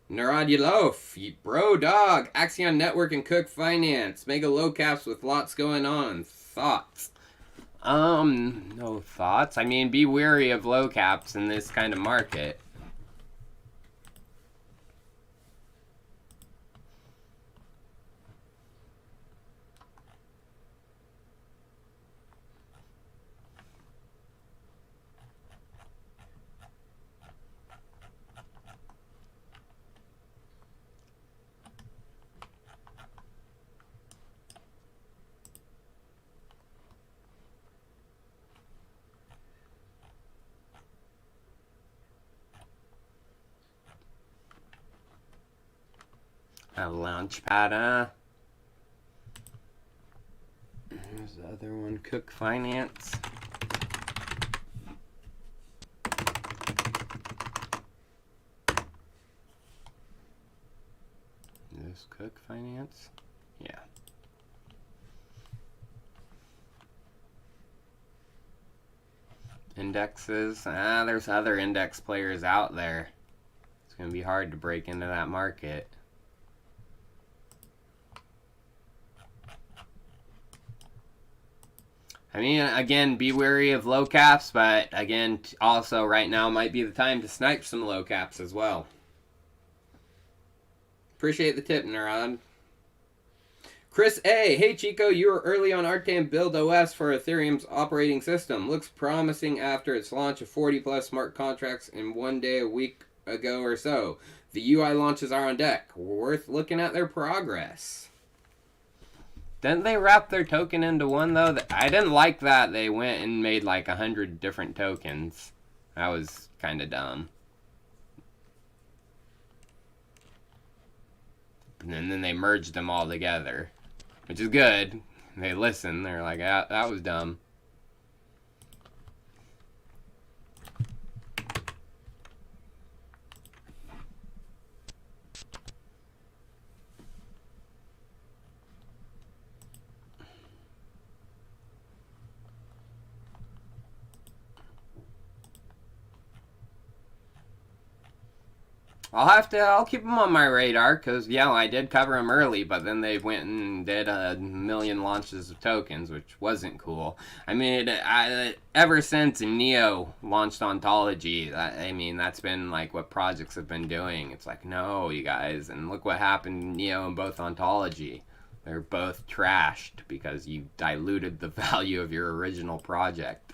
Neradulov, Bro Dog, Axion Network and Cook Finance. Mega low caps with lots going on. thoughts? No thoughts. I mean, be wary of low caps in this kind of market. A launch pad, huh? There's the other one, Cook Finance. This Cook Finance? Yeah. Indexes. There's other index players out there. It's going to be hard to break into that market. I mean, again, be wary of low caps, but again, also right now might be the time to snipe some low caps as well. Appreciate the tip, Neuron. Chris A. Hey, Chico, you were early on Arctan Build OS for Ethereum's operating system. Looks promising after its launch of 40-plus smart contracts in 1 day a week ago or so. The UI launches are on deck. Worth looking at their progress. Didn't they wrap their token into one, though? I didn't like that they went and made like 100 different tokens. That was kind of dumb. And then they merged them all together, which is good. They listened. They're like, ah, that was dumb. I'll keep them on my radar, because, yeah, I did cover them early, but then they went and did a million launches of tokens, which wasn't cool. I mean, ever since Neo launched Ontology, I mean, that's been, like, what projects have been doing. It's like, no, you guys, and look what happened to Neo and both Ontology. They're both trashed, because you diluted the value of your original project.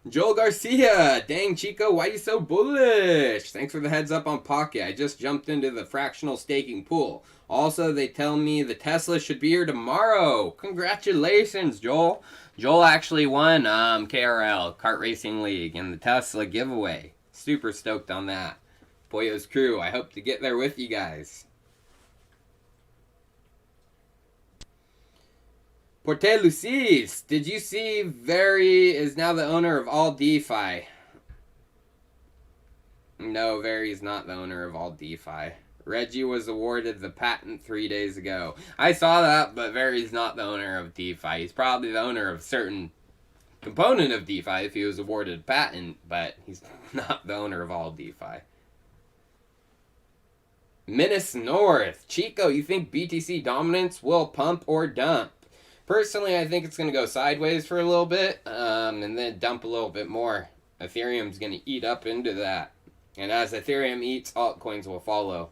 Joel Garcia, dang Chico, why you so bullish? Thanks for the heads up on Pocket. I just jumped into the fractional staking pool. Also, they tell me the Tesla should be here tomorrow. Congratulations, Joel. Joel actually won KRL, Kart Racing League, and the Tesla giveaway. Super stoked on that. Pollo's crew, I hope to get there with you guys. Porte Lucis, did you see Very is now the owner of all DeFi? No, Very is not the owner of all DeFi. Reggie was awarded the patent 3 days ago. I saw that, but Very's not the owner of DeFi. He's probably the owner of a certain component of DeFi if he was awarded a patent, but he's not the owner of all DeFi. Menace North. Chico, you think BTC dominance will pump or dump? Personally, I think it's going to go sideways for a little bit, and then dump a little bit more. Ethereum's going to eat up into that. And as Ethereum eats, altcoins will follow.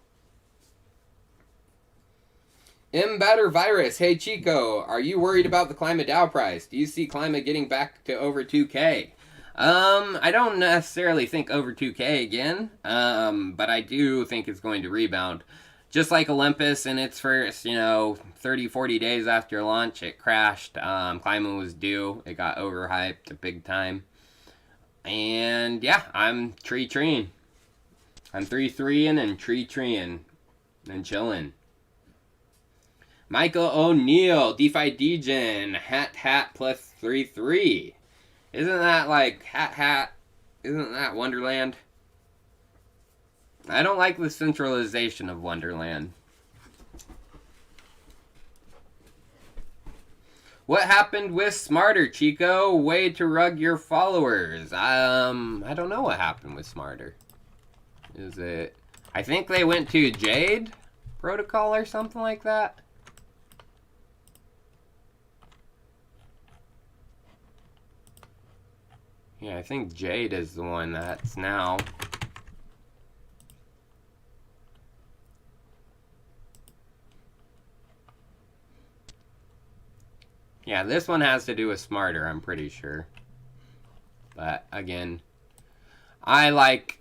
Mbatter Virus. Hey, Chico, are you worried about the Climate Dow price? Do you see Climate getting back to over 2K? I don't necessarily think over 2K again, but I do think it's going to rebound. Just like Olympus in its first, 30, 40 days after launch, it crashed. Climate was due. It got overhyped big time. And yeah, I'm treeing. I'm 3-3ing and treeing and chilling. Michael O'Neill, DeFi Degen, hat plus 3-3. Isn't that like hat? Isn't that Wonderland? I don't like the centralization of Wonderland. What happened with Smarter, Chico? Way to rug your followers. I don't know what happened with Smarter. Is it? I think they went to Jade, protocol or something like that. Yeah, I think Jade is the one that's now. Yeah, this one has to do with Smarter, I'm pretty sure. But again, I like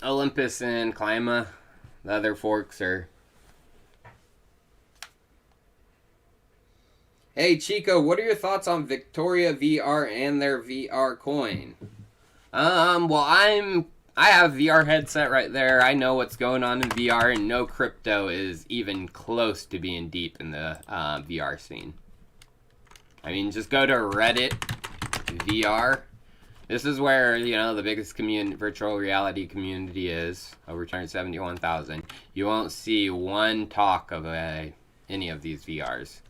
Olympus and Clima. The other forks are... Hey Chico, what are your thoughts on Victoria VR and their VR coin? Well, I have VR headset right there. I know what's going on in VR, and no crypto is even close to being deep in the VR scene. I mean, just go to Reddit VR. This is where, you know, the biggest virtual reality community is. Over 271,000. You won't see one talk of any of these VRs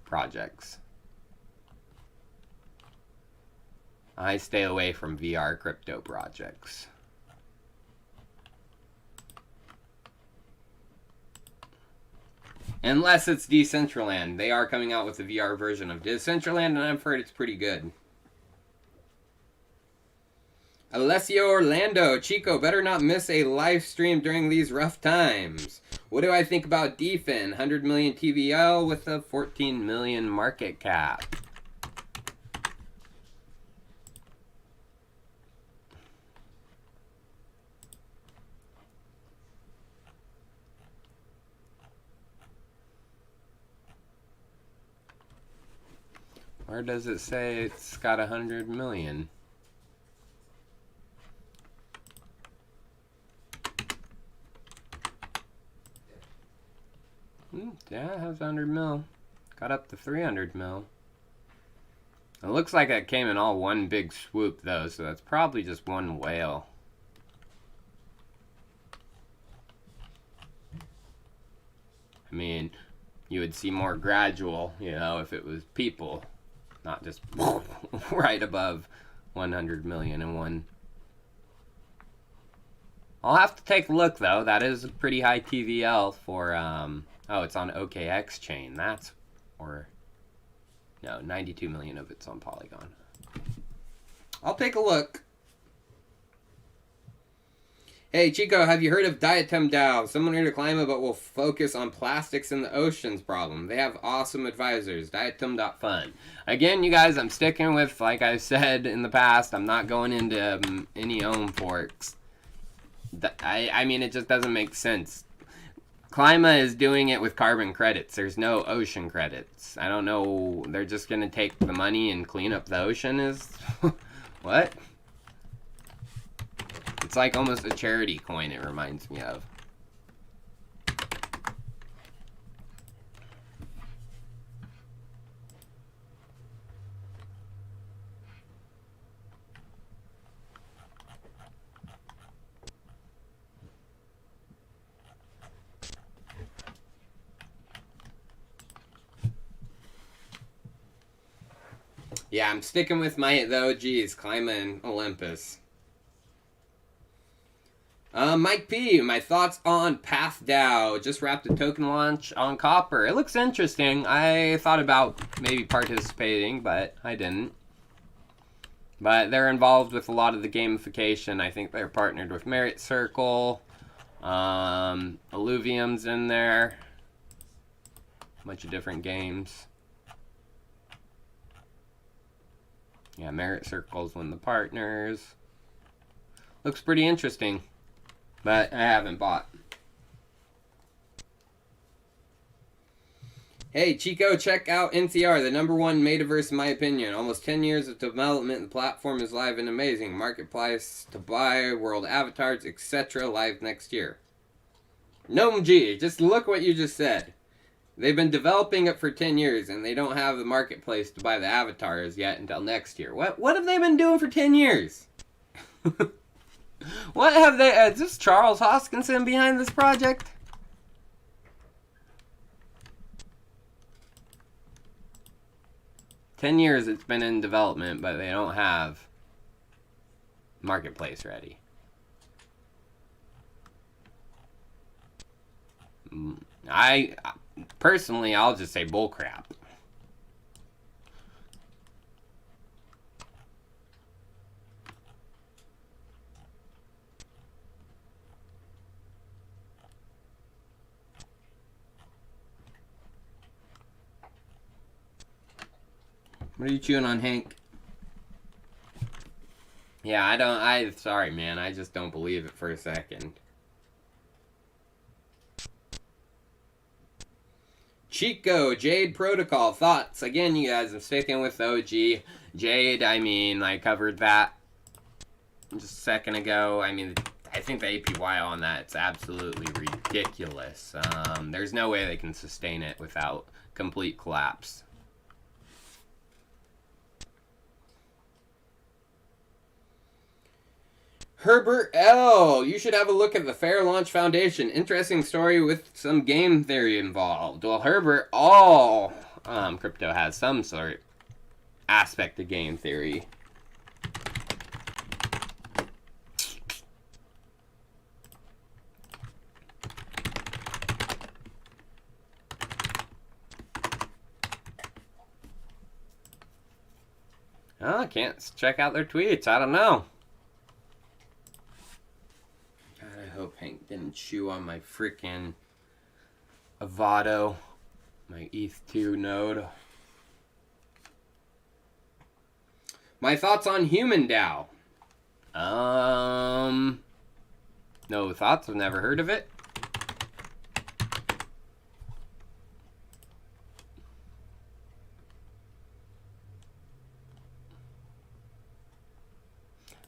projects. I stay away from VR crypto projects. Unless it's Decentraland. They are coming out with a VR version of Decentraland, and I've heard it's pretty good. Alessio Orlando, Chico, better not miss a live stream during these rough times. What do I think about DeFi? 100 million TVL with a 14 million market cap. Where does it say it's got 100 million? Yeah, it has 100 mil. Got up to 300 mil. It looks like it came in all one big swoop though, so that's probably just one whale. I mean, you would see more gradual, you know, if it was people. Not just right above 100 million in one. I'll have to take a look though. That is a pretty high TVL for, oh, it's on OKX chain. That's, or, no, 92 million of it's on Polygon. I'll take a look. Hey Chico, have you heard of Diatom DAO? Someone here to climb it, but will focus on plastics in the oceans problem. They have awesome advisors. Diatom.fun. Again, you guys, I'm sticking with, like I said in the past, I'm not going into any own forks. I mean, it just doesn't make sense. Clima is doing it with carbon credits. There's no ocean credits. I don't know. They're just going to take the money and clean up the ocean is... What? It's like almost a charity coin, it reminds me of. Yeah, I'm sticking with the OGs, Clima and Olympus. Mike P, my thoughts on PathDAO. Just wrapped a token launch on Copper. It looks interesting. I thought about maybe participating, but I didn't. But they're involved with a lot of the gamification. I think they're partnered with Merit Circle. Alluvium's in there. A bunch of different games. Yeah, Merit Circle's one of the partners. Looks pretty interesting. But I haven't bought. Hey, Chico, check out NCR, the #1 metaverse in my opinion. Almost 10 years of development. The platform is live and amazing. Marketplace to buy, world avatars, etc. live next year. Gnome G, just look what you just said. They've been developing it for 10 years, and they don't have the marketplace to buy the avatars yet until next year. What have they been doing for 10 years? What have they... is this Charles Hoskinson behind this project? "10 years it's been in development, but they don't have marketplace ready." I personally, I'll just say bullcrap. What are you chewing on, Hank? Yeah, sorry, man. I just don't believe it for a second. Chico, Jade Protocol, thoughts? Again, you guys, I'm sticking with OG. Jade, I mean, I covered that just a second ago. I mean, I think the APY on that, it's absolutely ridiculous. There's no way they can sustain it without complete collapse. Herbert L. You should have a look at the Fair Launch Foundation. Interesting story with some game theory involved. Well, Herbert, all crypto has some sort of aspect of game theory. Oh, I can't check out their tweets. I don't know. I hope Hank didn't chew on my freaking Avado, my ETH2 node. My thoughts on Human DAO. No thoughts. I've never heard of it.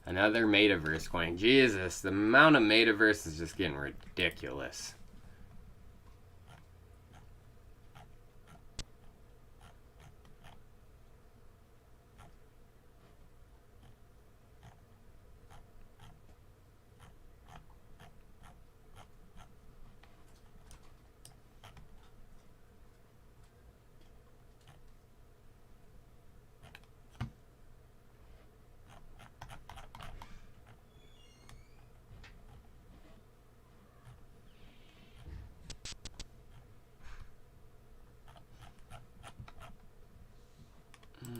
Another metaverse coin. Jesus, the amount of metaverse is just getting ridiculous.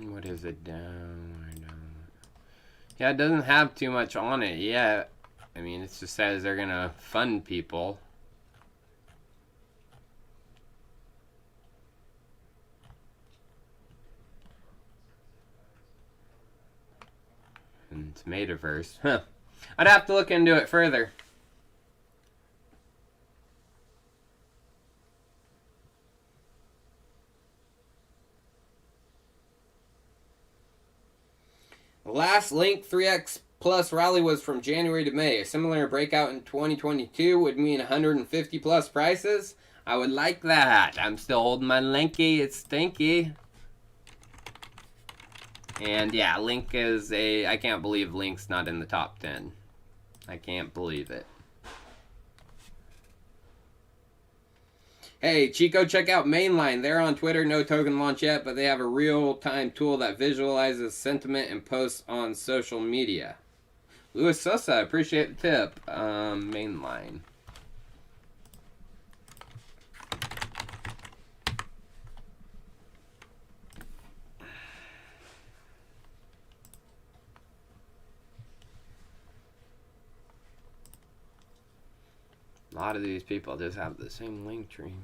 What is it down? Yeah, it doesn't have too much on it yet. I mean, it just says they're gonna fund people. And it's metaverse. Huh. I'd have to look into it further. The last link 3x plus rally was from January to May. A similar breakout in 2022 would mean 150 plus prices. I would like that. I'm still holding my linky. It's stinky. And yeah, Link is I can't believe Link's not in the top 10. I can't believe it. Hey, Chico, check out Mainline. They're on Twitter. No token launch yet, but they have a real-time tool that visualizes sentiment and posts on social media. Luis Sosa, appreciate the tip. Mainline. A lot of these people just have the same link tree.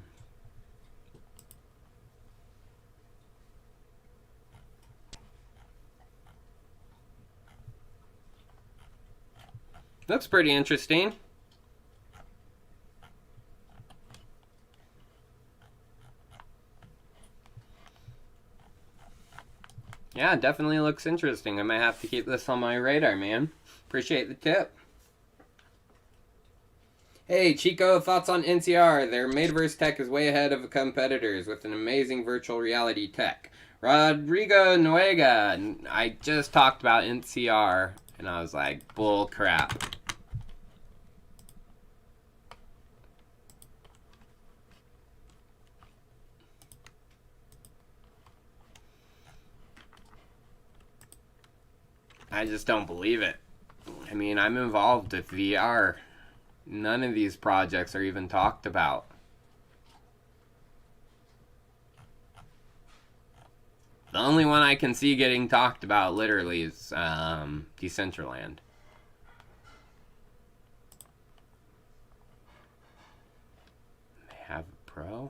Looks pretty interesting. Yeah, it definitely looks interesting. I might have to keep this on my radar, man. Appreciate the tip. Hey, Chico, thoughts on NCR? Their metaverse tech is way ahead of competitors with an amazing virtual reality tech. Rodrigo Nuega, I just talked about NCR, and I was like, bull crap. I just don't believe it. I mean, I'm involved with VR. None of these projects are even talked about. The only one I can see getting talked about literally is Decentraland. They have a pro.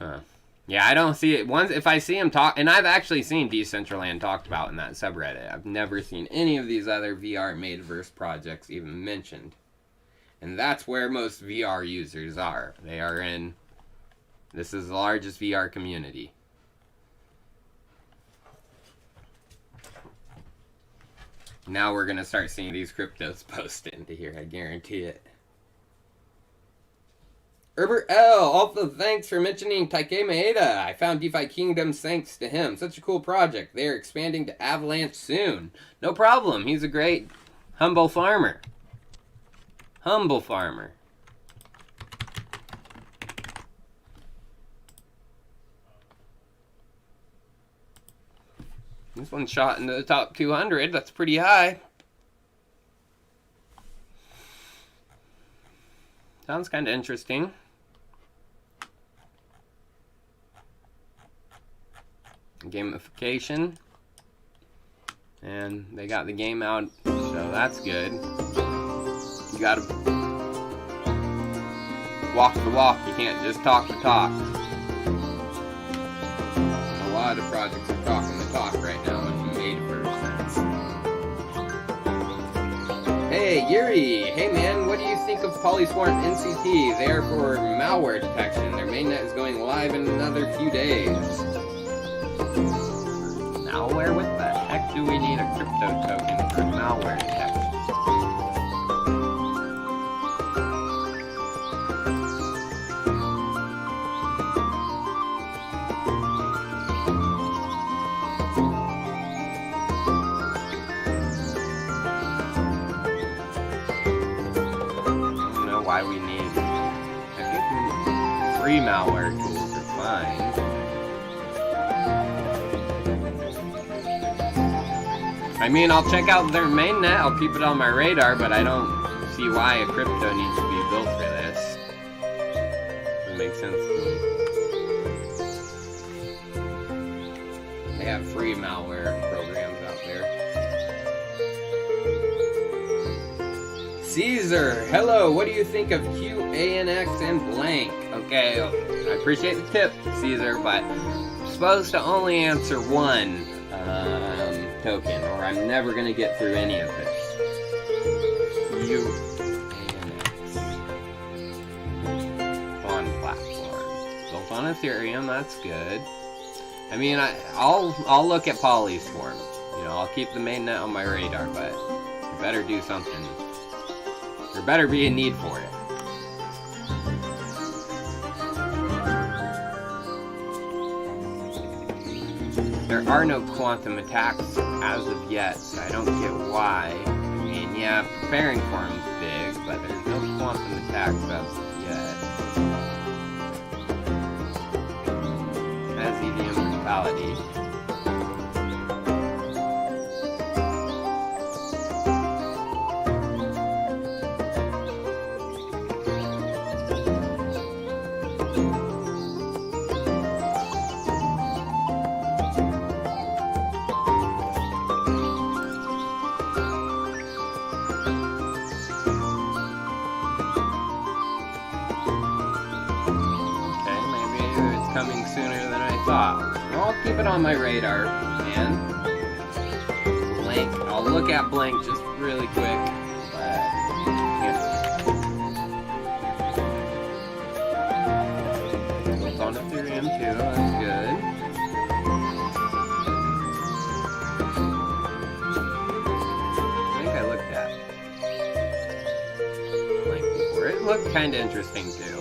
Huh. Yeah, I don't see it. Once if I see him talk, and I've actually seen Decentraland talked about in that subreddit. I've never seen any of these other VR Metaverse projects even mentioned. And that's where most VR users are. They are in, this is the largest VR community. Now we're going to start seeing these cryptos post into here, I guarantee it. Herbert L. Also, thanks for mentioning Taike Maeda. I found DeFi Kingdoms thanks to him. Such a cool project. They're expanding to Avalanche soon. No problem. He's a great, humble farmer. Humble farmer. This one shot into the top 200. That's pretty high. Sounds kind of interesting. Gamification. And they got the game out, so that's good. You gotta walk the walk. You can't just talk the talk. A lot of projects are talking the talk right now in the metaverse sense. Hey, Yuri. Hey, man. What do you think of Polyswarm NCT? They are for malware detection. Their mainnet is going live in another few days. Malware? What the heck do we need a crypto token for malware detection? Why we need, I think free malware tools are fine. I mean, I'll check out their mainnet, I'll keep it on my radar, but I don't see why a crypto needs to be built for this. Doesn't make sense to me. They have free malware programs out there. Caesar, hello, what do you think of QANX and blank? Okay, I appreciate the tip, Caesar, but I'm supposed to only answer one token, or I'm never going to get through any of this. QANX. Fun platform. Built on Ethereum, that's good. I mean, I'll look at Polyswarm. You know, I'll keep the mainnet on my radar, but you better do something. There better be a need for it. There are no quantum attacks as of yet, so I don't get why. I mean, yeah, preparing for them is big, but there's no quantum attacks as of yet. As EVM validation. I'll keep it on my radar, man. Blank. I'll look at blank just really quick. But it's on Ethereum too. That's good. I think I looked at blank before. It looked kind of interesting too.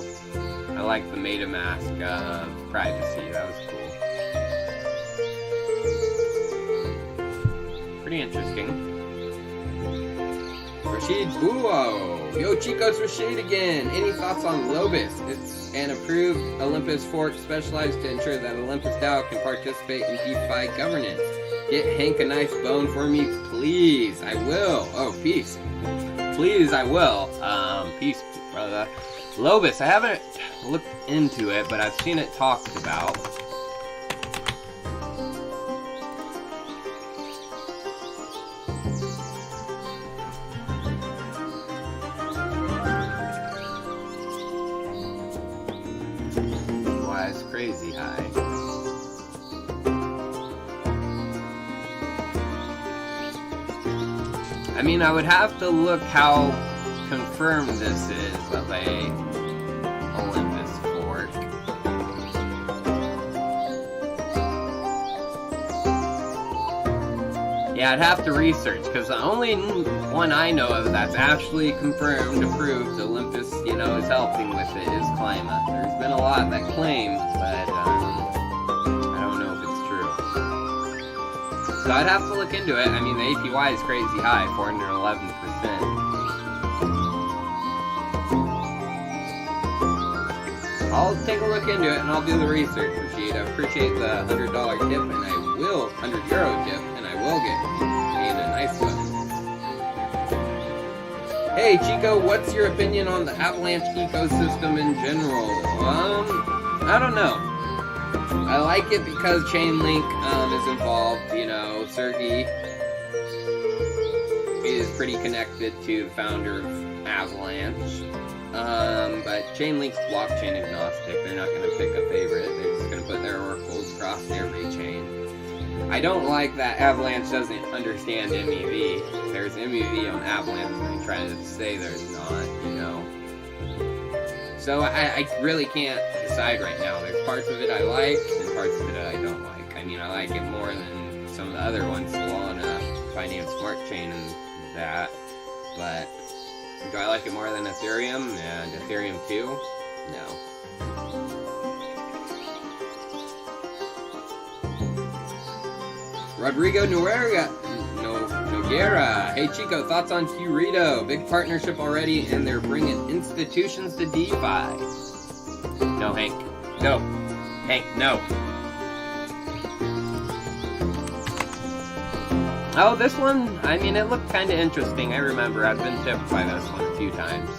I like the MetaMask privacy. That was cool. Pretty interesting. Rashid Buo. Yo, Chico, it's Rashid again. Any thoughts on Lobis? It's an approved Olympus fork specialized to ensure that Olympus DAO can participate in DeFi governance. Get Hank a nice bone for me, please. I will. Oh, peace. Please, I will. Peace. Lobus, I haven't looked into it, but I've seen it talked about. Why it's crazy high. I mean, I would have to look how confirmed this is of a Olympus fork. Yeah, I'd have to research, because the only one I know of that's actually confirmed, approved, Olympus, you know, is helping with it is Clima. There's been a lot that claim, but I don't know if it's true. So I'd have to look into it. I mean, the APY is crazy high, 411%. I'll take a look into it and I'll do the research, Rashid. I appreciate the $100 tip, and I will, €100 tip, and I will get paid a nice one. Hey Chico, what's your opinion on the Avalanche ecosystem in general? I don't know. I like it because Chainlink is involved, you know. Sergey is pretty connected to the founder of Avalanche. But Chainlink's blockchain agnostic. They're not going to pick a favorite. They're just going to put their oracles across every chain. I don't like that Avalanche doesn't understand MEV. There's MEV on Avalanche and they try to say there's not, you know. So I really can't decide right now. There's parts of it I like and parts of it I don't like. I mean, I like it more than some of the other ones, Solana, Binance Smart Chain and that. But do I like it more than Ethereum and Ethereum 2? No. Rodrigo Noguera. Hey Chico, thoughts on Qredo? Big partnership already, and they're bringing institutions to DeFi. No, Hank. No. Hank, no. Oh, this one, I mean, it looked kind of interesting. I remember I've been tipped by this one a few times.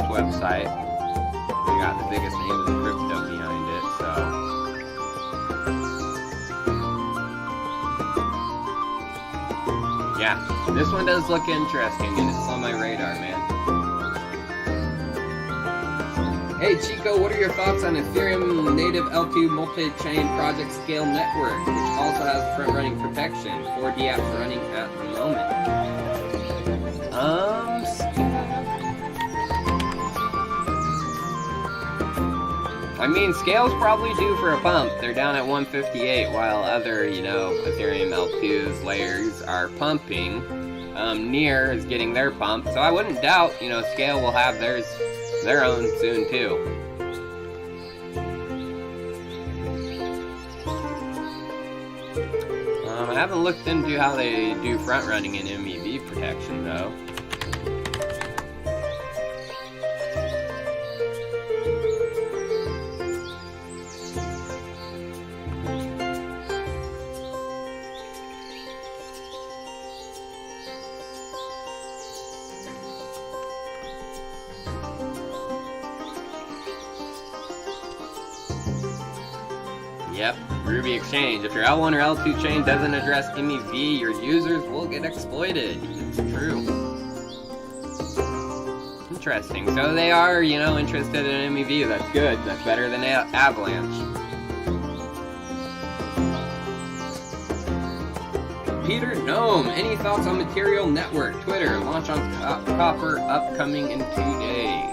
Website. They got the biggest names in crypto behind it, so. Yeah, this one does look interesting, and it's on my radar, man. Hey Chico, what are your thoughts on Ethereum native L2 multi-chain project scale network, which also has front-running protection? 4D apps running at the moment. I mean, Scale's probably due for a pump. They're down at 158, while other, you know, Ethereum L2's layers are pumping. Near is getting their pump, so I wouldn't doubt, you know, Scale will have their own soon too. I haven't looked into how they do front running and MEV protection though. Yep, Ruby Exchange. If your L1 or L2 chain doesn't address MEV, your users will get exploited. It's true. Interesting. So they are, you know, interested in MEV. That's good. That's better than Avalanche. Peter Gnome, any thoughts on Material Network? Twitter, launch on Copper upcoming in 2 days.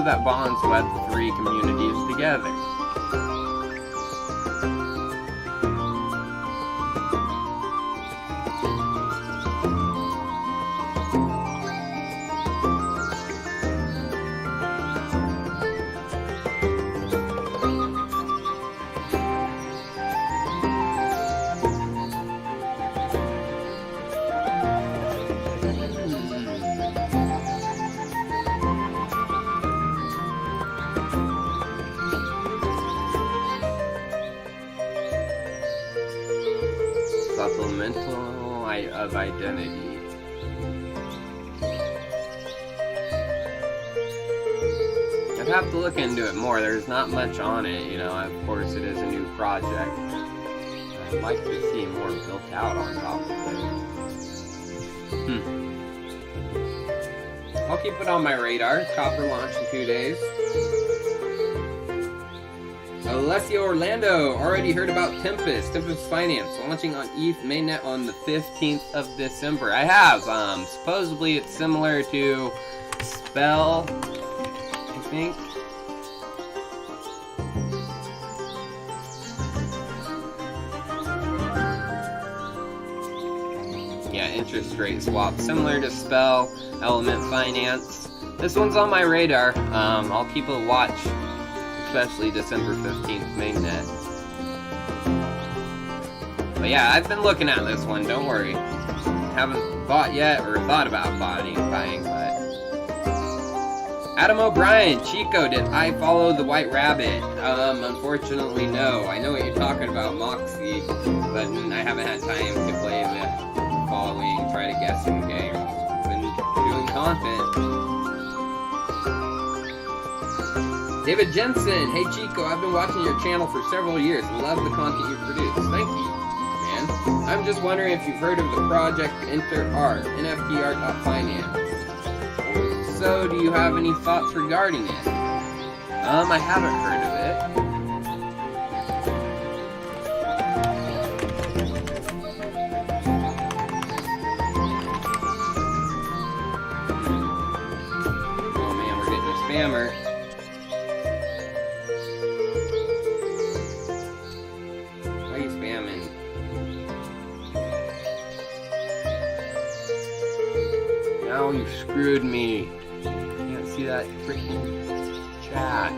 That bonds Web3 communities together. fundamental of identity. I'd have to look into it more. There's not much on it, you know. Of course, it is a new project. I'd like to see more built out on top of it. I'll keep it on my radar. Copper launch in 2 days. Alessio Orlando, already heard about Tempest Finance, launching on ETH mainnet on the 15th of December. I have. Supposedly it's similar to Spell, I think. Yeah, interest rate swap, similar to Spell, Element Finance. This one's on my radar. I'll keep a watch, especially December 15th mainnet. But yeah, I've been looking at this one, don't worry. Haven't bought yet, or thought about buying, but... Adam O'Brien, Chico, did I follow the White Rabbit? Unfortunately no. I know what you're talking about, Moxie, but I haven't had time to play the following, try to guess some games. Been doing content. David Jensen, hey Chico, I've been watching your channel for several years and love the content you produce. Thank you, man. I'm just wondering if you've heard of the project InterArt, NFT art.finance. So, do you have any thoughts regarding it? I haven't heard of it. Oh man, we're getting a spammer. Why are you spamming? Now you screwed me. Can't see that freaking chat.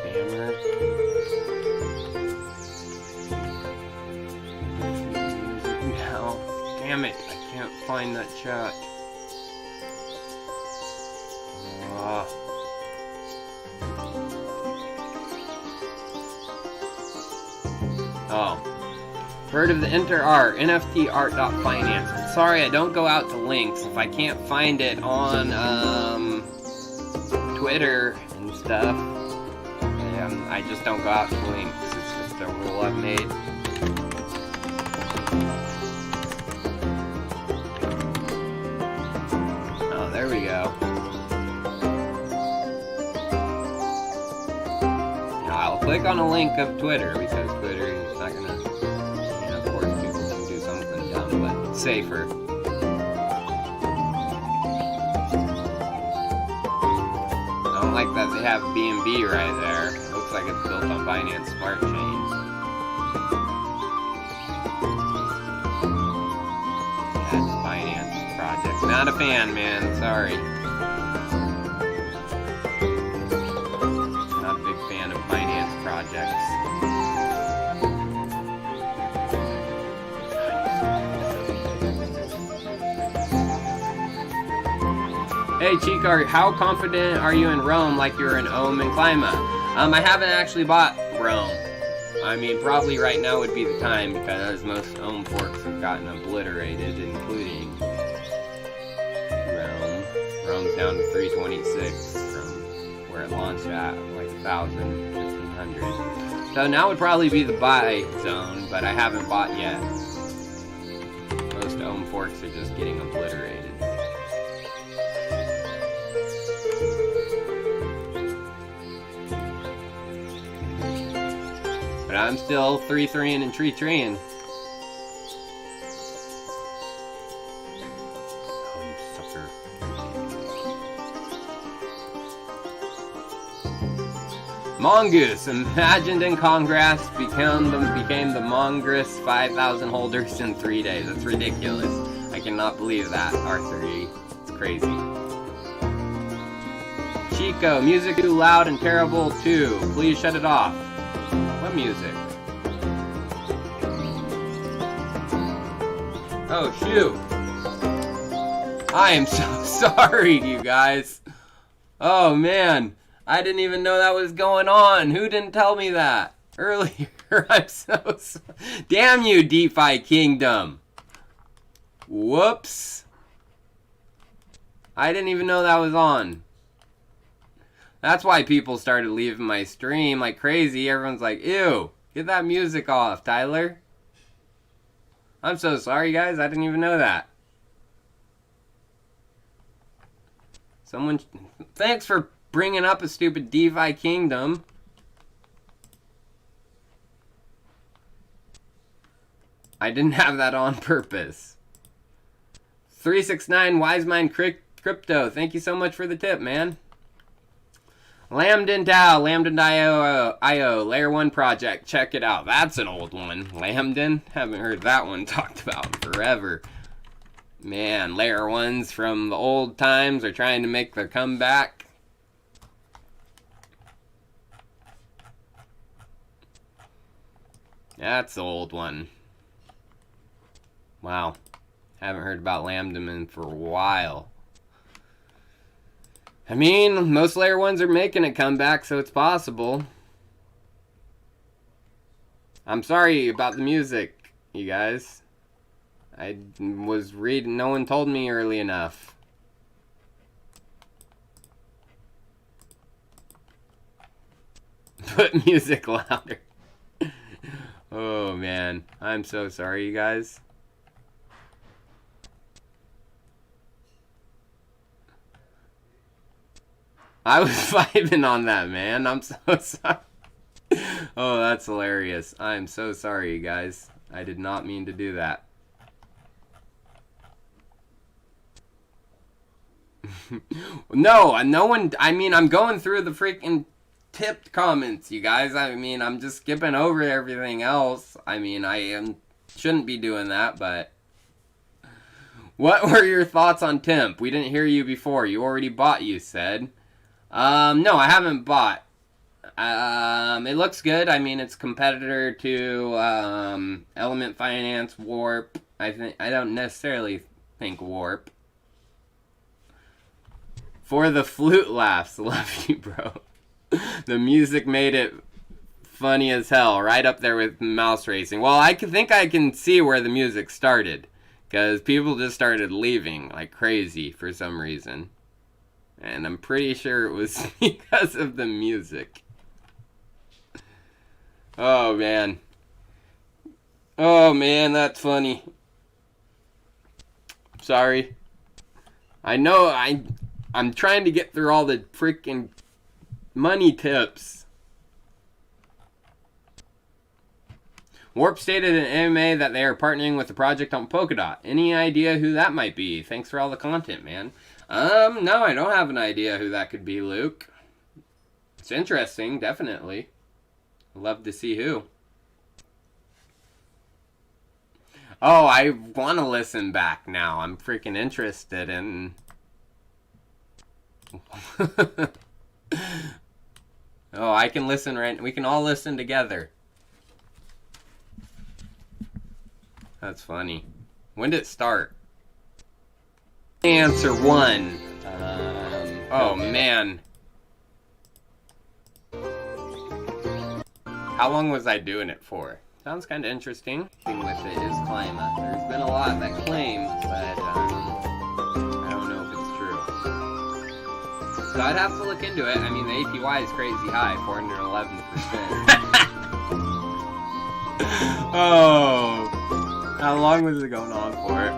Spammer. Now, damn it, I can't find that chat. Oh. Heard of the InterArt, NFT art.finance. I'm sorry I don't go out to links. If I can't find it on Twitter and stuff, I just don't go out to links. It's just a rule I've made. Oh, there we go. Now, I'll click on a link of Twitter because Twitter is not gonna, you know, force people to do something dumb, but safer. I don't like that they have BNB right there. It looks like it's built on Binance Smart Chain. That's Binance project. Not a fan, man. Sorry. Not a big fan of Binance projects. Hey Chico, how confident are you in Rome like you're in Ohm and Klima? I haven't actually bought Rome. I mean, probably right now would be the time because most Ohm forks have gotten obliterated, including Rome. Rome's down to 326 from where it launched at, like 1,000, 1,500. So now would probably be the buy zone, but I haven't bought yet. Most Ohm forks are just getting obliterated. But I'm still 3-3 and 3-3. Oh, you sucker. Mongoose, imagined in Congress, became the Mongoose 5,000 holders in 3 days. That's ridiculous. I cannot believe that, R3. It's crazy. Chico, music too loud and terrible too. Please shut it off. What music? Oh, shoot. I am so sorry, you guys. Oh man, I didn't even know that was going on. Who didn't tell me that earlier? I'm so damn you, DeFi Kingdom. Whoops. I didn't even know that was on. That's why people started leaving my stream like crazy. Everyone's like, ew, get that music off, Tyler. I'm so sorry, guys. I didn't even know that. Someone, thanks for bringing up a stupid DeFi Kingdom. I didn't have that on purpose. 369 Wise Mind Crypto. Thank you so much for the tip, man. Lambda DAO, Lambda.io, Layer 1 project. Check it out. That's an old one. Lambda? Haven't heard that one talked about in forever. Man, Layer 1s from the old times are trying to make their comeback. That's the old one. Wow. Haven't heard about Lambda for a while. I mean, most Layer 1s are making a comeback, so it's possible. I'm sorry about the music, you guys. I was reading, no one told me early enough. Put music louder. Oh man, I'm so sorry, you guys. I was vibing on that, man. I'm so sorry. Oh, that's hilarious. I'm so sorry, you guys. I did not mean to do that. No one, I mean, I'm going through the freaking tipped comments, you guys. I mean, I'm just skipping over everything else. I mean, shouldn't be doing that, but... What were your thoughts on Temp? We didn't hear you before. You already bought, you said. No, I haven't bought. It looks good. I mean, it's competitor to Element Finance, Warp. I don't necessarily think Warp. For the flute laughs, love you, bro. The music made it funny as hell, right up there with mouse racing. Well, I think I can see where the music started, because people just started leaving like crazy for some reason. And I'm pretty sure it was because of the music. Oh, man. Oh, man, that's funny. Sorry. I know I'm trying to get through all the freaking money tips. Warp stated in AMA that they are partnering with the project on Polkadot. Any idea who that might be? Thanks for all the content, man. No, I don't have an idea who that could be, Luke. It's interesting, definitely. I'd love to see who. Oh, I want to listen back now. I'm freaking interested in... Oh, I can listen right... We can all listen together. That's funny. When did it start? Answer 1. Oh, man. How long was I doing it for? Sounds kind of interesting. Thing with it is Clima. There's been a lot that claim, but I don't know if it's true. So I'd have to look into it. I mean, the APY is crazy high, 411%. Oh, how long was it going on for?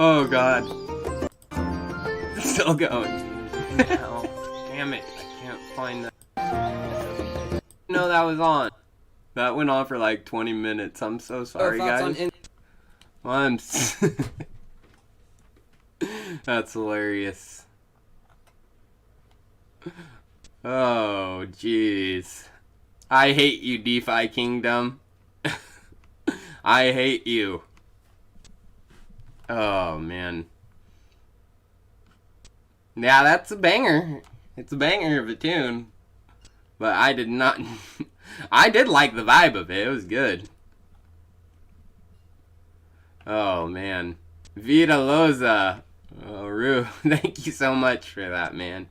Oh god. It's still going. Oh, damn it. I can't find that. No, that was on. That went on for like 20 minutes. I'm so sorry, guys. Well, that's hilarious. Oh, jeez. I hate you, DeFi Kingdom. I hate you. Oh, man. Yeah, that's a banger. It's a banger of a tune. But I did not... I did like the vibe of it. It was good. Oh, man. Vida Loza. Oh, Rue. Thank you so much for that, man.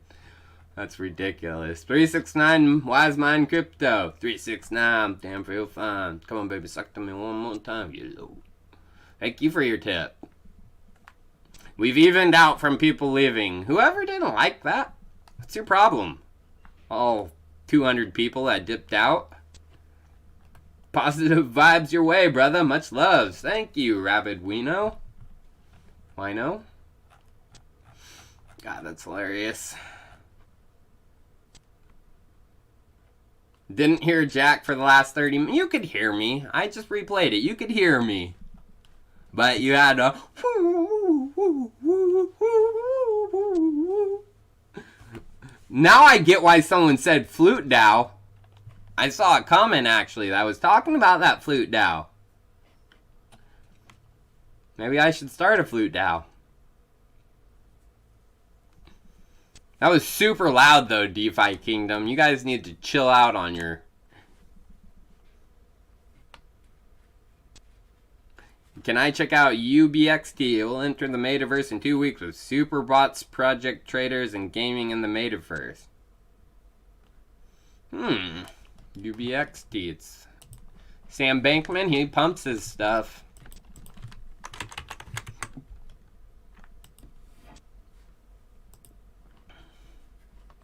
That's ridiculous. 369 Wise Mind Crypto. 369. Damn, feel fine. Come on, baby. Suck to me one more time. Yellow. Thank you for your tip. We've evened out from people leaving. Whoever didn't like that, what's your problem? All 200 people that dipped out. Positive vibes your way, brother. Much love. Thank you, Rabid Wino. Wino. God, that's hilarious. Didn't hear Jack for the last 30 minutes. You could hear me. I just replayed it. You could hear me. But you had a... Now I get why someone said flute DAO. I saw a comment actually that was talking about that flute DAO. Maybe I should start a flute DAO. That was super loud though, DeFi Kingdom. You guys need to chill out on your... Can I check out UBXT? It will enter the metaverse in 2 weeks with super bots, project traders, and gaming in the metaverse. UBXT. It's Sam Bankman. He pumps his stuff.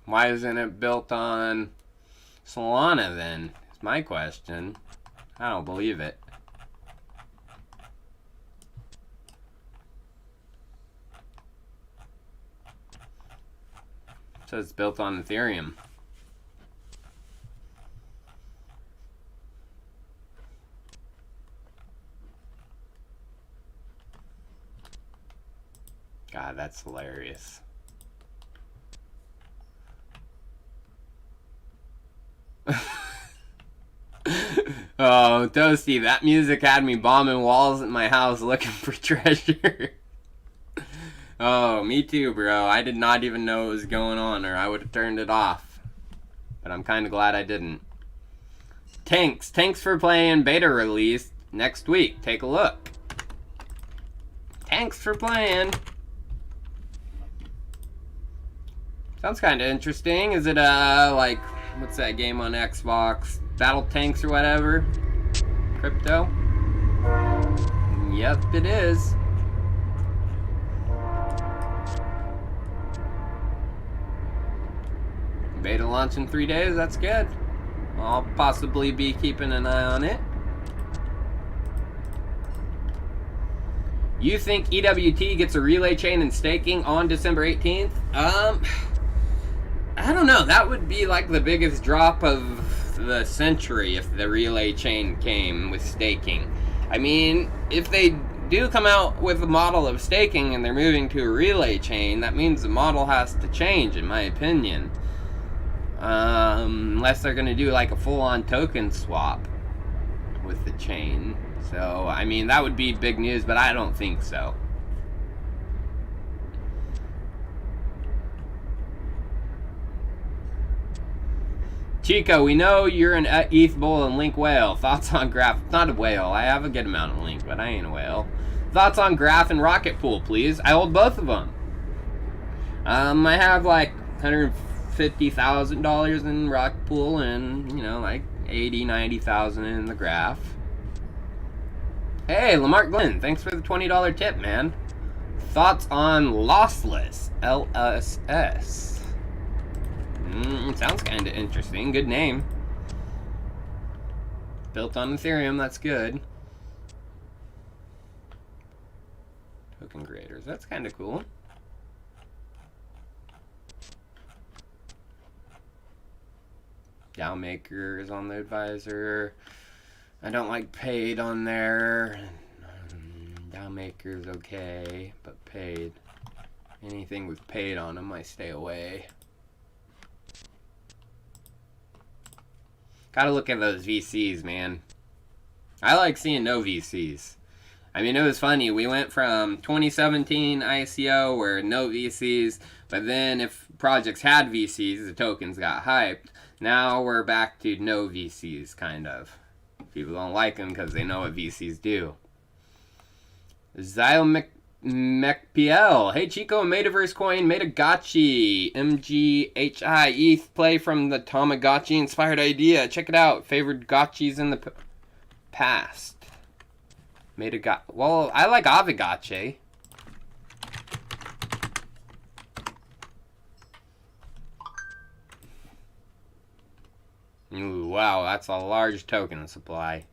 Why isn't it built on Solana then? Is my question. I don't believe it. So it's built on Ethereum. God, that's hilarious. Oh, Toasty, that music had me bombing walls in my house looking for treasure. Oh, me too, bro. I did not even know what was going on, or I would have turned it off. But I'm kind of glad I didn't. Tanks for playing beta release next week. Take a look. Tanks for playing. Sounds kind of interesting. Is it, like, what's that game on Xbox? Battle Tanks or whatever? Crypto? Yep, it is. Beta launch in 3 days, that's good. I'll possibly be keeping an eye on it. You think EWT gets a relay chain and staking on December 18th? I don't know. That would be like the biggest drop of the century if the relay chain came with staking. I mean, if they do come out with a model of staking and they're moving to a relay chain, that means the model has to change, in my opinion. Unless they're going to do like a full-on token swap with the chain. So, I mean, that would be big news, but I don't think so. Chico, we know you're an ETH bull and Link whale. Thoughts on Graph? Not a whale. I have a good amount of Link, but I ain't a whale. Thoughts on Graph and Rocket Pool, please. I hold both of them. I have like $150,000 in Rocket Pool and, you know, like 90,000 in the Graph. Hey, Lamar Glenn, thanks for the $20 tip, man. Thoughts on Lossless, LSS? Sounds kind of interesting. Good name. Built on Ethereum, that's good. Token creators, that's kind of cool. DAO Maker is on the advisor. I don't like paid on there. DAO Maker's okay, but paid. Anything with paid on them, I stay away. Gotta look at those VCs, man. I like seeing no VCs. I mean, it was funny. We went from 2017 ICO where no VCs. But then if projects had VCs, the tokens got hyped. Now we're back to no VCs, kind of. People don't like them because they know what VCs do. McPL. Hey Chico, Metaverse coin, Metagachi. MGHI ETH play from the Tamagotchi inspired idea. Check it out. Favorite gotchis in the past. Well, I like Avagache. Ooh, wow, that's a large token supply.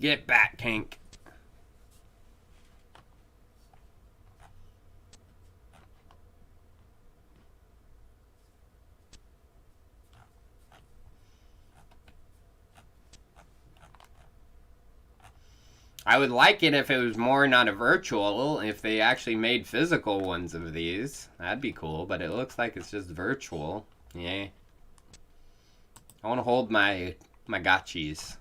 Get back, tank. I would like it if it was more not a virtual, if they actually made physical ones of these. That'd be cool, but it looks like it's just virtual. Yeah. I want to hold my gotchis.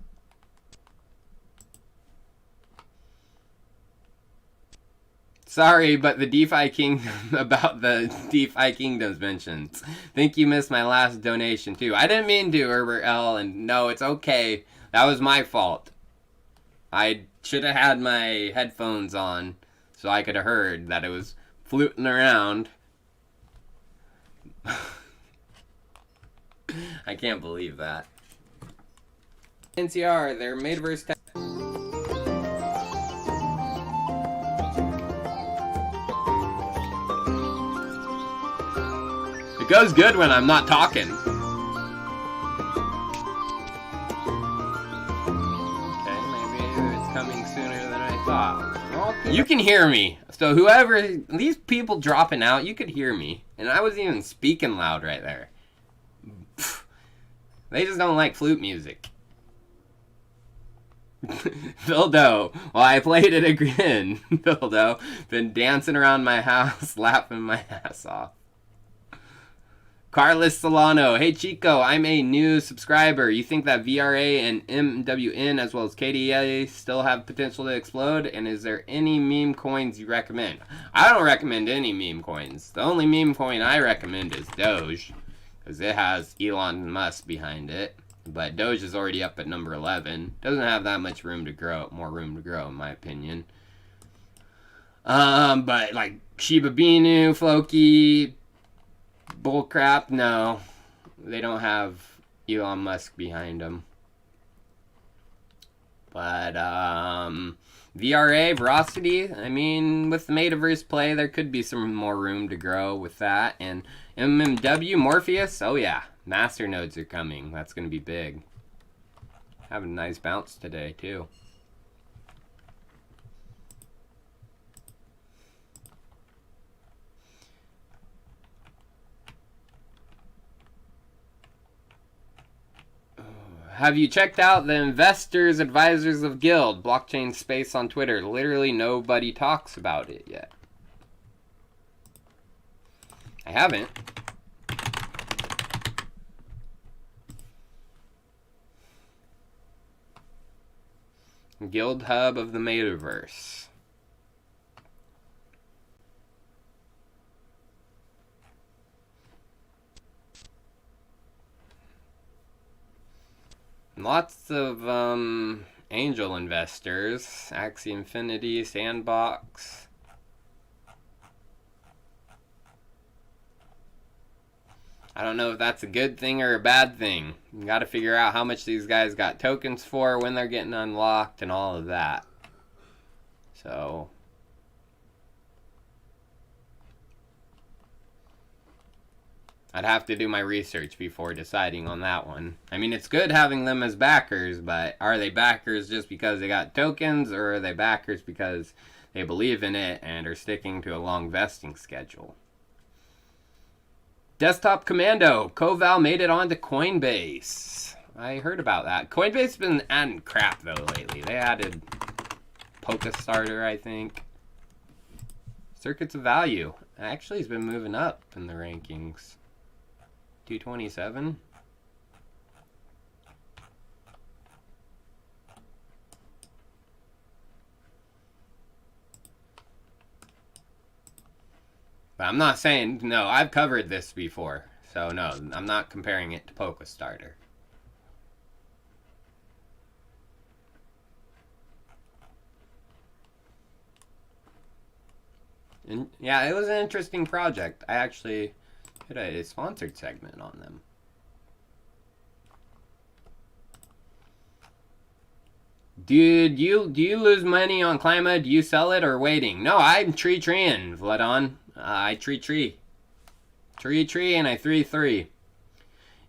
Sorry, but the DeFi Kingdom, about the DeFi Kingdoms mentions. Think you missed my last donation too. I didn't mean to, Herbert L, and no, it's okay. That was my fault. I should have had my headphones on so I could have heard that it was fluting around. I can't believe that. NCR, their Metaverse It goes good when I'm not talking. Okay, maybe it's coming sooner than I thought. You can hear me. So whoever, these people dropping out, you could hear me. And I wasn't even speaking loud right there. They just don't like flute music. Bildo, well, I played it again. Bildo, been dancing around my house, laughing my ass off. Carlos Solano, hey Chico, I'm a new subscriber. You think that VRA and MWN as well as KDA still have potential to explode? And is there any meme coins you recommend? I don't recommend any meme coins. The only meme coin I recommend is Doge, because it has Elon Musk behind it. But Doge is already up at number 11. Doesn't have that much room to grow, more room to grow in my opinion. But like Shiba Inu, Floki, bullcrap, no. They don't have Elon Musk behind them. But, VRA, Veracity, I mean, with the Metaverse play, there could be some more room to grow with that. And MMW, Morpheus, oh yeah, master nodes are coming. That's going to be big. Having a nice bounce today, too. Have you checked out the Investors Advisors of Guild blockchain space on Twitter? Literally nobody talks about it yet. I haven't. Guild Hub of the Metaverse. Lots of angel investors, Axie Infinity, Sandbox. I don't know if that's a good thing or a bad thing. You got to figure out how much these guys got tokens for, when they're getting unlocked, and all of that. So I'd have to do my research before deciding on that one. I mean, it's good having them as backers, but are they backers just because they got tokens, or are they backers because they believe in it and are sticking to a long vesting schedule? Desktop Commando, Coval made it onto Coinbase. I heard about that. Coinbase's been adding crap, though, lately. They added Polka Starter, I think. Circuits of Value. Actually, has been moving up in the rankings. 227. But I'm not saying, no, I've covered this before. So no, I'm not comparing it to PokeStarter. And yeah, it was an interesting project. I actually did a sponsored segment on them. Dude, do you lose money on Clima? Do you sell it or waiting? No, I'm treeing, Vladon. I tree, and I 3.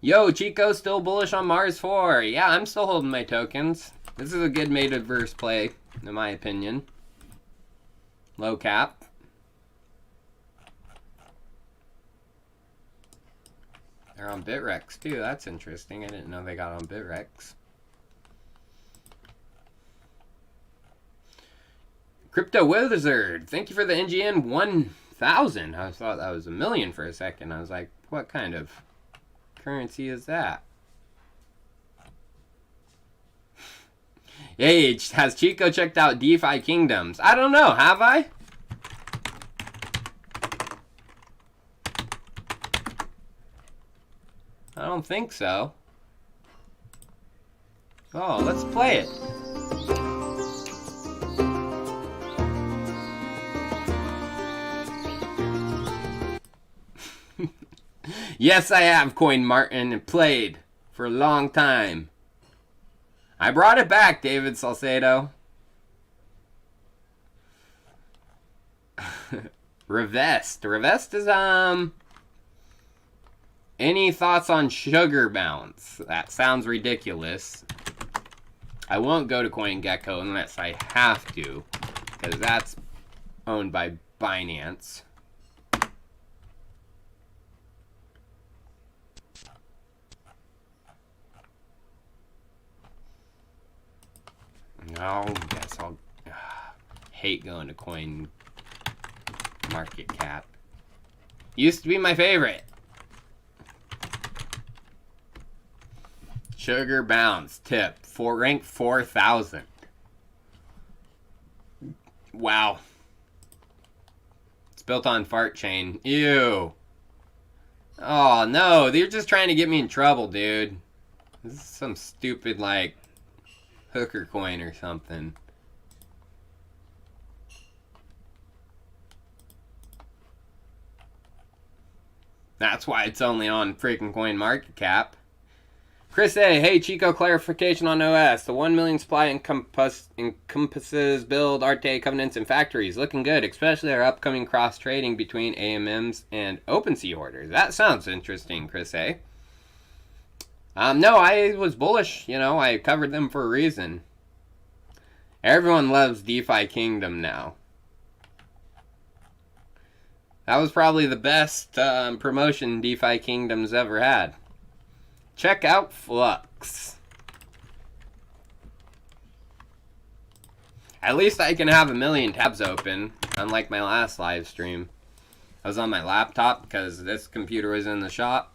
Yo, Chico, still bullish on Mars 4. Yeah, I'm still holding my tokens. This is a good metaverse play, in my opinion. Low cap. They're on Bitrex too. That's interesting. I didn't know they got on Bitrex. Crypto Wizard, thank you for the NGN 1000. I thought that was a million for a second. I was like, what kind of currency is that? Hey, has Chico checked out DeFi Kingdoms? I don't know. Have I? I don't think so. Oh, let's play it. Yes, I have, Coin Martin, and played for a long time. I brought it back, David Salcedo. Revest. Revest is, any thoughts on sugar bounce? That sounds ridiculous. I won't go to CoinGecko unless I have to, because that's owned by Binance. No, guess I'll hate going to Coin Market Cap. Used to be my favorite. Sugar bounce tip for rank 4,000. Wow. It's built on fart chain. Ew. Oh no, they're just trying to get me in trouble, dude. This is some stupid like hooker coin or something. That's why it's only on freaking Coin Market Cap. Chris A, hey Chico, clarification on OS. The 1 million supply encompasses build, RTA, covenants, and factories. Looking good, especially our upcoming cross-trading between AMMs and OpenSea orders. That sounds interesting, Chris A. No, I was bullish. You know, I covered them for a reason. Everyone loves DeFi Kingdom now. That was probably the best promotion DeFi Kingdom's ever had. Check out Flux. At least I can have 1 million tabs open, unlike my last live stream. I was on my laptop because this computer was in the shop.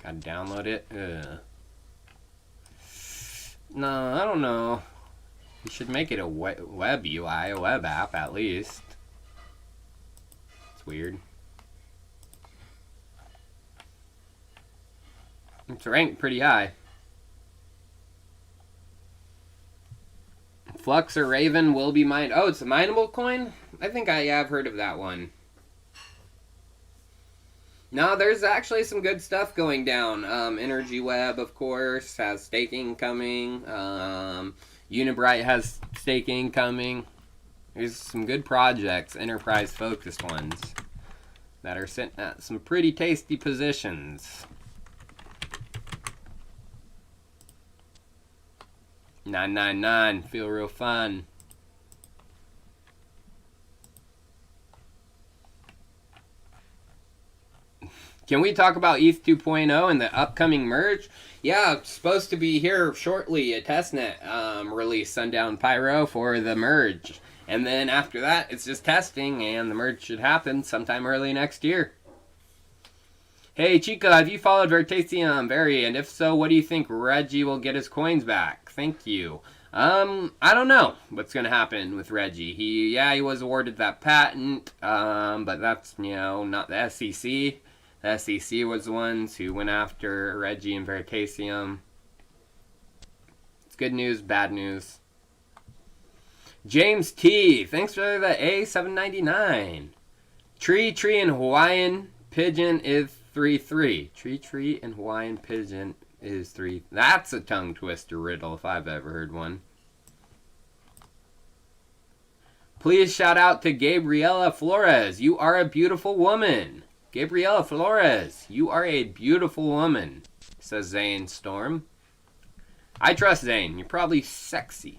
Gotta download it. Ugh. No, I don't know. You should make it a web UI, a web app at least. It's weird. It's ranked pretty high. Flux or Raven will be mined. Oh, it's a mineable coin? I think I have heard of that one. No, there's actually some good stuff going down. Energy Web, of course, has staking coming. Unibright has staking coming. There's some good projects, enterprise-focused ones, that are sitting at some pretty tasty positions. 999, feel real fun. Can we talk about ETH 2.0 and the upcoming merge? Yeah, it's supposed to be here shortly, a testnet release, Sundown Pyro, for the merge. And then after that, it's just testing, and the merge should happen sometime early next year. Hey, Chico, have you followed Vertasium? Very, and if so, what do you think Reggie will get his coins back? Thank you. I don't know what's going to happen with Reggie. He was awarded that patent, but that's, not the SEC. The SEC was the ones who went after Reggie and Vertasium. It's good news, bad news. James T, thanks for the A799. Tree and Hawaiian Pigeon is 3-3. Tree and Hawaiian Pigeon is 3. That's a tongue twister riddle if I've ever heard one. Please shout out to Gabriela Flores. You are a beautiful woman. Gabriela Flores, you are a beautiful woman, says Zane Storm. I trust Zane. You're probably sexy.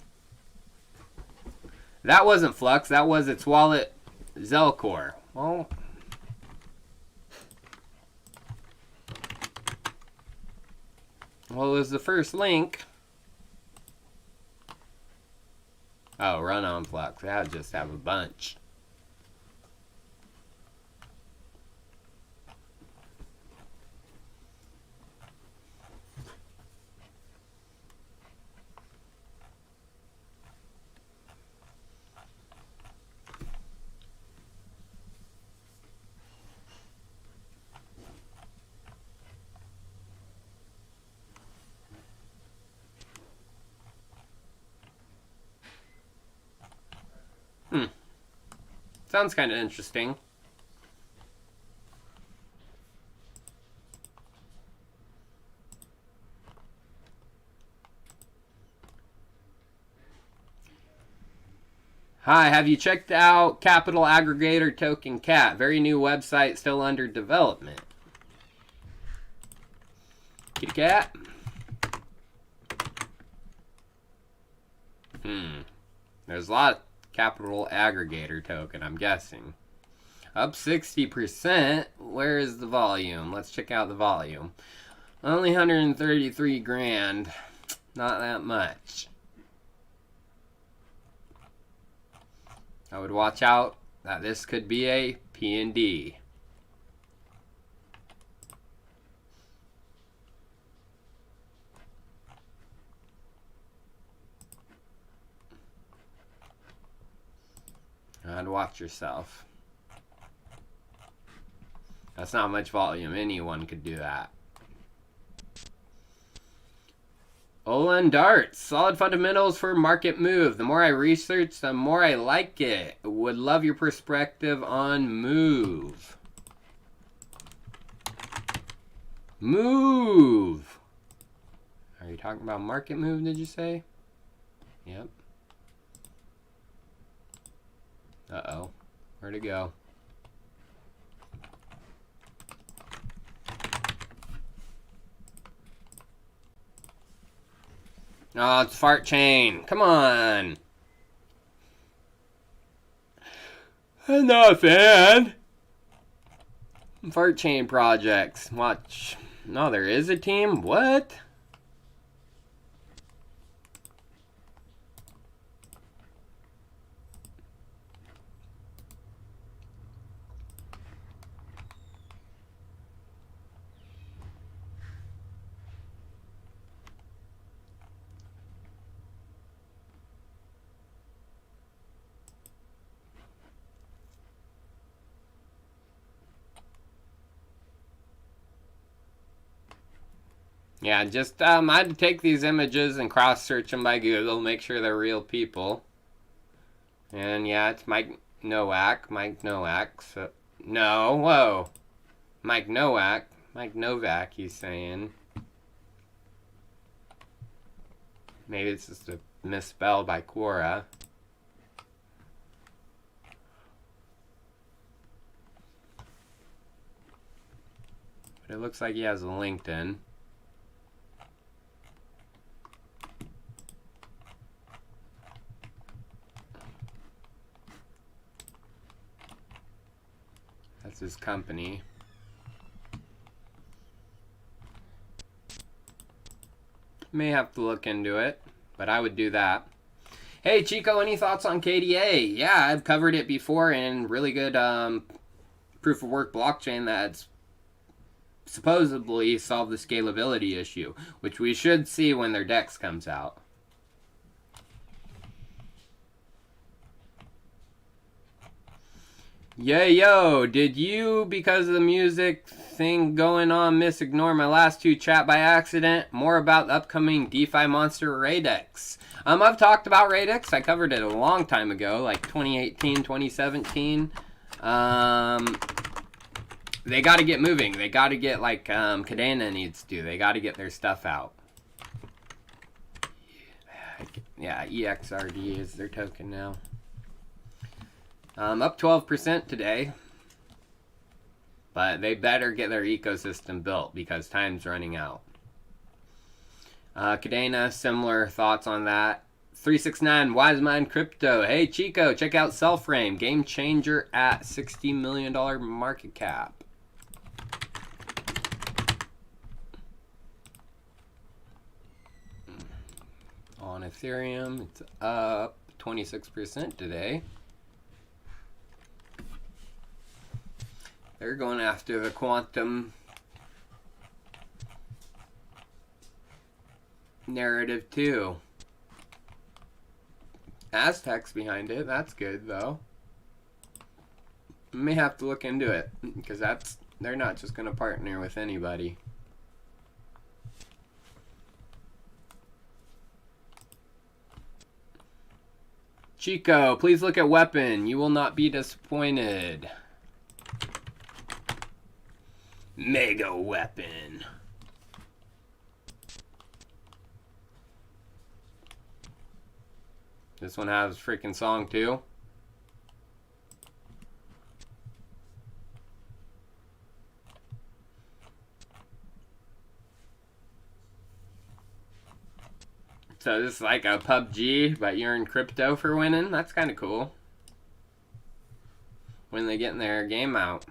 That wasn't Flux. That was its wallet, Zelcore. Well, it was the first link. Oh, run on Flux. I'll just have a bunch. Sounds kind of interesting. Hi, have you checked out Capital Aggregator Token Cat? Very new website, still under development. Kitty cat? There's a lot of Capital Aggregator token, I'm guessing. Up 60%. Where is the volume? Let's check out the volume. Only 133 grand. Not that much. I would watch out that this could be a P&D. I'd watch yourself. That's not much volume. Anyone could do that. Olan Darts. Solid fundamentals for market move. The more I research, the more I like it. Would love your perspective on move. Move. Are you talking about market move, did you say? Yep. Uh-oh. Where'd it go? Oh, it's Fart Chain. Come on. I'm not a fan. Fart Chain projects. Watch. No, there is a team? What? Yeah, just, I'd take these images and cross-search them by Google, make sure they're real people. And yeah, it's Mike Nowak. So, no, whoa. Mike Novak, he's saying. Maybe it's just a misspell by Quora. But it looks like he has a LinkedIn. That's his company. May have to look into it, but I would do that. Hey, Chico, any thoughts on KDA? Yeah, I've covered it before in really good proof of work blockchain that's supposedly solved the scalability issue, which we should see when their DEX comes out. Yo, did you, because of the music thing going on, ignore my last 2 chat by accident? More about the upcoming DeFi monster Radix. I've talked about Radix. I covered it a long time ago, like 2018, 2017. They got to get moving. They got to get, like Cadena needs to. They got to get their stuff out. Yeah, EXRD is their token now. Up 12% today. But they better get their ecosystem built because time's running out. Cadena, similar thoughts on that. 369, Wisemind Crypto. Hey, Chico, check out Selframe. Game changer at $60 million market cap. On Ethereum, it's up 26% today. They're going after the quantum narrative too. Aztec's behind it. That's good though. May have to look into it because they're not just going to partner with anybody. Chico, please look at weapon. You will not be disappointed. Mega weapon. This one has a freaking song too. So this is like a PUBG, but you're in crypto for winning. That's kind of cool. When they get their game out.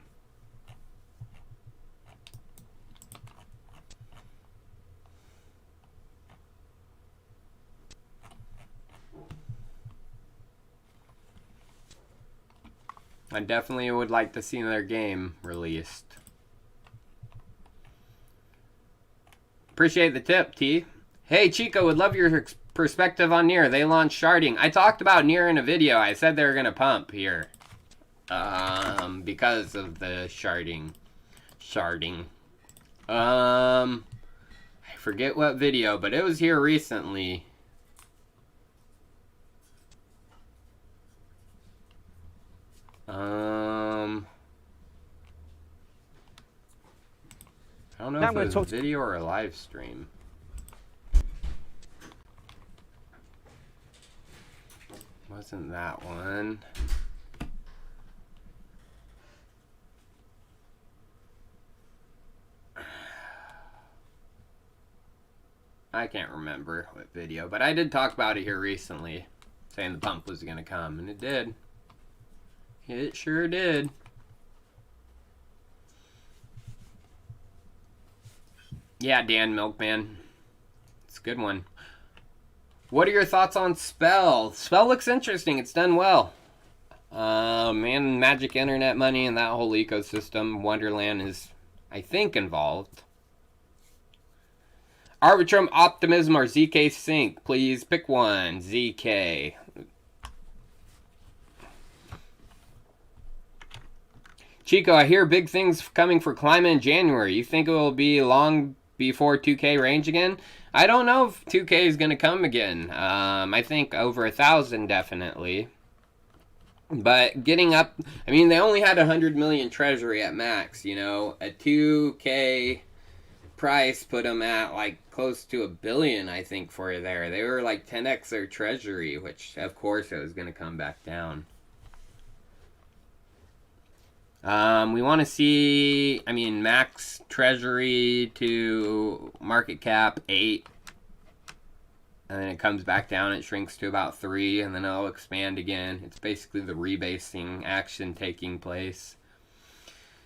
I definitely would like to see their game released. Appreciate the tip, T. Hey, Chico, would love your perspective on Near. They launched sharding. I talked about Near in a video. I said they were going to pump here. Because of the sharding. I forget what video, but it was here recently. I don't know if it was a video or a live stream. Wasn't that one. I can't remember what video, but I did talk about it here recently, saying the pump was going to come, and it did. It sure did. Yeah, Dan Milkman. It's a good one. What are your thoughts on Spell? Spell looks interesting. It's done well. Man, Magic Internet Money and that whole ecosystem. Wonderland is, I think, involved. Arbitrum, Optimism, or ZK Sync? Please pick one. ZK. Chico, I hear big things coming for Climate in January. You think it will be long before 2K range again? I don't know if 2K is going to come again. I think over 1,000 definitely. But getting up, I mean, they only had 100 million treasury at max, you know. A 2K price put them at like close to $1 billion, I think, for there. They were like 10x their treasury, which of course it was going to come back down. We want to see, I mean, max treasury to market cap 8. And then it comes back down, it shrinks to about 3, and then it'll expand again. It's basically the rebasing action taking place.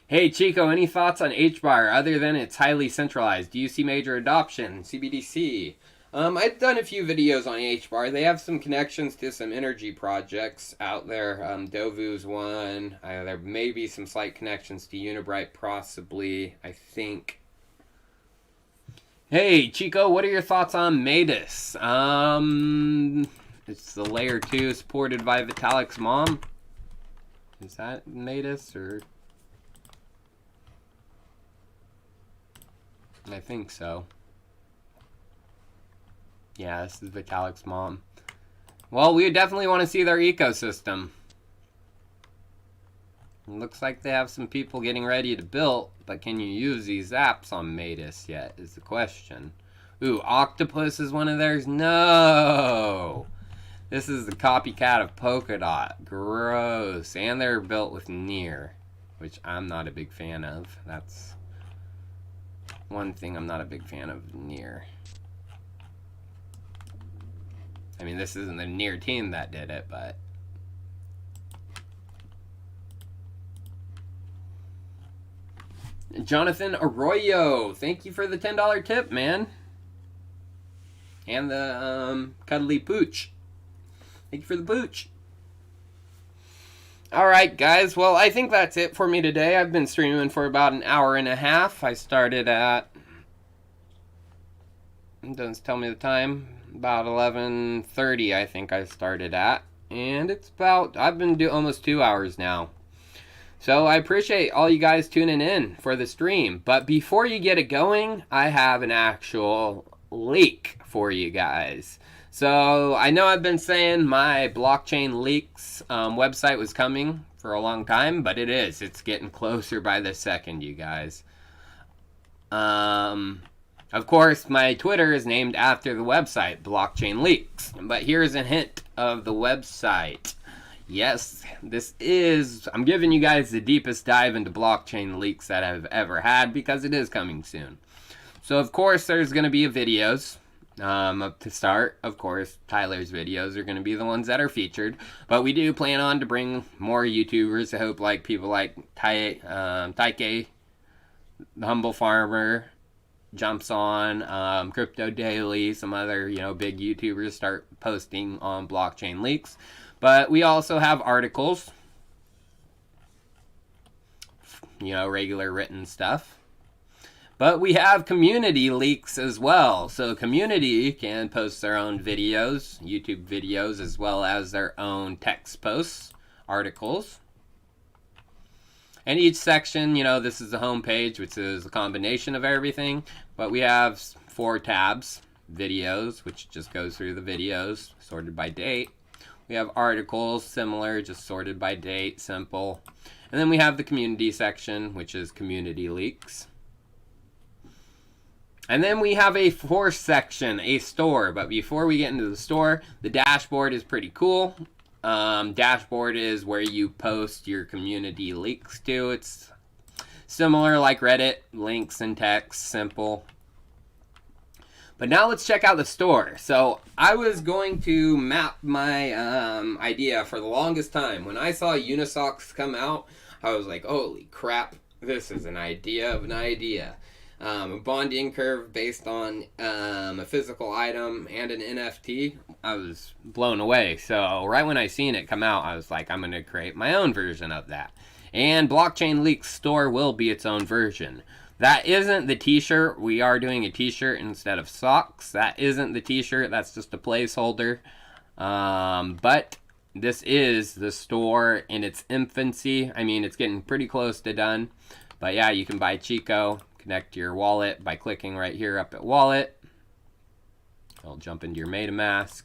Hey, Chico, any thoughts on HBAR other than it's highly centralized? Do you see major adoption? CBDC? I've done a few videos on HBAR. They have some connections to some energy projects out there. Dovu's one. There may be some slight connections to Unibright, possibly, I think. Hey, Chico, what are your thoughts on Matus? It's the layer 2 supported by Vitalik's mom. Is that Matus, or? I think so. Yeah, this is Vitalik's mom. Well, we definitely want to see their ecosystem. It looks like they have some people getting ready to build, but can you use these apps on Matus yet, is the question. Ooh, Octopus is one of theirs? No! This is the copycat of Polkadot. Gross. And they're built with Near, which I'm not a big fan of. That's one thing I'm not a big fan of, Near. I mean, this isn't the Near team that did it, but... Jonathan Arroyo, thank you for the $10 tip, man. And the cuddly pooch. Thank you for the pooch. Alright, guys. Well, I think that's it for me today. I've been streaming for about an hour and a half. I started at... It doesn't tell me the time. About 11:30, I think I started at. And it's about... I've been doing almost 2 hours now. So I appreciate all you guys tuning in for the stream. But before you get it going, I have an actual leak for you guys. So I know I've been saying my blockchain leaks website was coming for a long time, but it is. It's getting closer by the second, you guys. Of course, my Twitter is named after the website, Blockchain Leaks. But here's a hint of the website. Yes, this is... I'm giving you guys the deepest dive into blockchain leaks that I've ever had, because it is coming soon. So, of course, there's going to be videos. Up to start, of course, Tyler's videos are going to be the ones that are featured. But we do plan on to bring more YouTubers. I hope like people like Taike, the Humble Farmer, jumps on, Crypto Daily, some other, big YouTubers start posting on blockchain leaks. But we also have articles, regular written stuff. But we have community leaks as well. So the community can post their own videos, YouTube videos, as well as their own text posts, articles. And each section, this is the home page, which is a combination of everything. But we have 4 tabs. Videos, which just goes through the videos, sorted by date. We have articles, similar, just sorted by date, simple. And then we have the community section, which is community leaks. And then we have a 4th section, a store. But before we get into the store, the dashboard is pretty cool. Dashboard is where you post your community leaks to. It's similar like Reddit, links and text, simple. But now let's check out the store. So I was going to map my idea for the longest time. When I saw Unisocks come out, I was like, holy crap, this is an idea of an idea. A bonding curve based on a physical item and an NFT. I was blown away. So right when I seen it come out, I was like, I'm going to create my own version of that. And Blockchain Leaks store will be its own version. That isn't the t-shirt. We are doing a t-shirt instead of socks. That isn't the t-shirt. That's just a placeholder. But this is the store in its infancy. I mean, it's getting pretty close to done. But yeah, you can buy Chico. Connect to your wallet by clicking right here up at wallet. I'll jump into your MetaMask.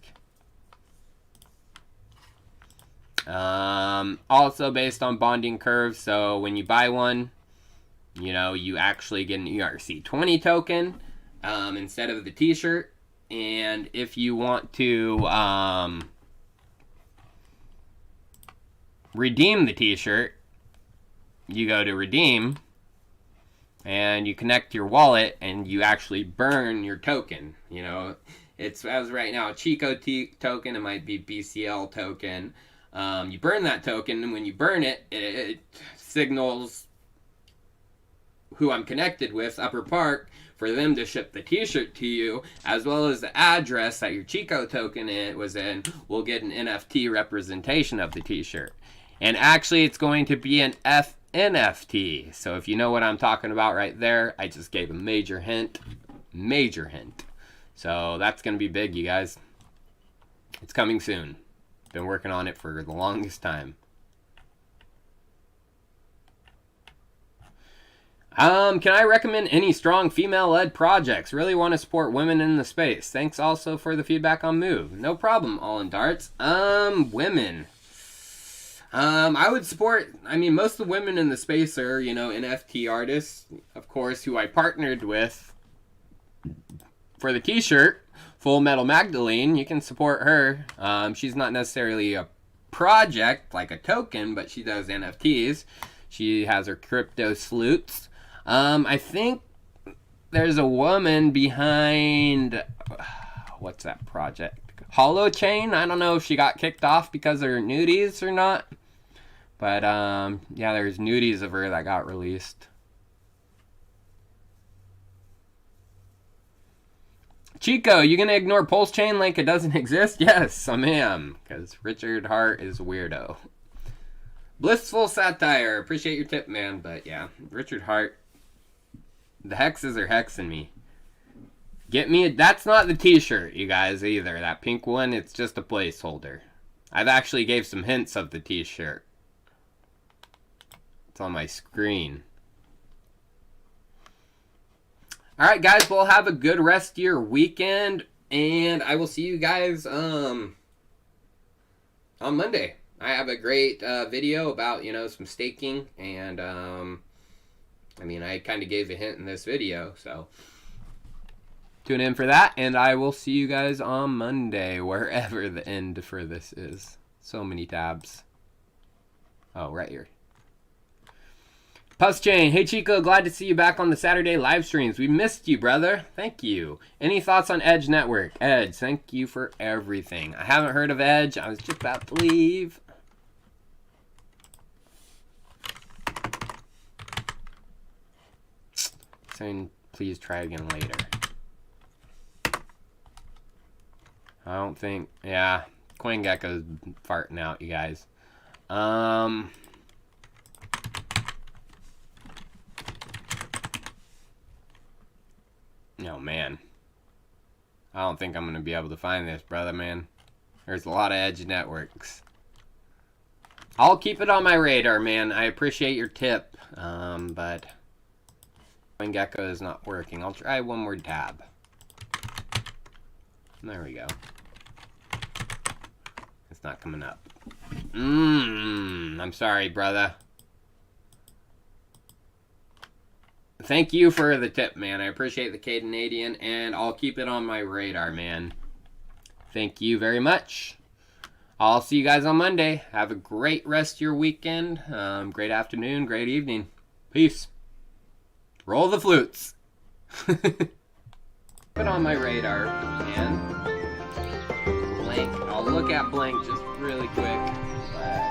Also based on bonding curves. So when you buy one, you actually get an ERC20 token instead of the t-shirt. And if you want to redeem the t-shirt, you go to redeem and you connect your wallet and you actually burn your token. It's as right now a Chico token, it might be BCL token. You burn that token, and when you burn it, it signals who I'm connected with, Upper Park, for them to ship the t-shirt to you, as well as the address that your Chico token was in, we'll get an NFT representation of the t-shirt. And actually, it's going to be an NFT. So if you know what I'm talking about right there, I just gave a major hint. Major hint. So that's going to be big, you guys. It's coming soon. Been working on it for the longest time. Can I recommend any strong female-led projects? Really want to support women in the space. Thanks also for the feedback on Move. No problem, All in Darts. Women. I would support, I mean, most of the women in the space are, you know, NFT artists, of course, who I partnered with for the t-shirt, Full Metal Magdalene. You can support her. She's not necessarily a project, like a token, but she does NFTs. She has her crypto sleuths. I think there's a woman behind, what's that project? Holochain? I don't know if she got kicked off because of her nudies or not. But, yeah, there's nudies of her that got released. Chico, you gonna ignore Pulse Chain like it doesn't exist? Yes, I am. Because Richard Hart is weirdo. Blissful Satire. Appreciate your tip, man. But, yeah, Richard Hart. The hexes are hexing me. Get me that's not the t-shirt, you guys, either. That pink one, it's just a placeholder. I've actually gave some hints of the t-shirt. It's on my screen. Alright, guys, we'll have a good rest of your weekend. And I will see you guys on Monday. I have a great video about, you know, some staking. And, I mean, I kind of gave a hint in this video, so tune in for that, and I will see you guys on Monday, wherever the end for this is. So many tabs. Oh, right here. Puss Chain, hey Chico, glad to see you back on the Saturday live streams. We missed you, brother. Thank you. Any thoughts on Edge Network? Edge, thank you for everything. I haven't heard of Edge. I was just about to leave. Saying please try again later. I don't think, yeah, CoinGecko's farting out, you guys. Oh man, I don't think I'm gonna be able to find this, brother, man. There's a lot of Edge networks. I'll keep it on my radar, man. I appreciate your tip, but CoinGecko is not working. I'll try one more tab. There we go. It's not coming up. I'm sorry, brother. Thank you for the tip, man. I appreciate the Canadian, and I'll keep it on my radar, man. Thank you very much. I'll see you guys on Monday. Have a great rest of your weekend. Great afternoon, great evening. Peace. Roll the flutes. Put on my radar, man. Blank. I'll look at blank just really quick. But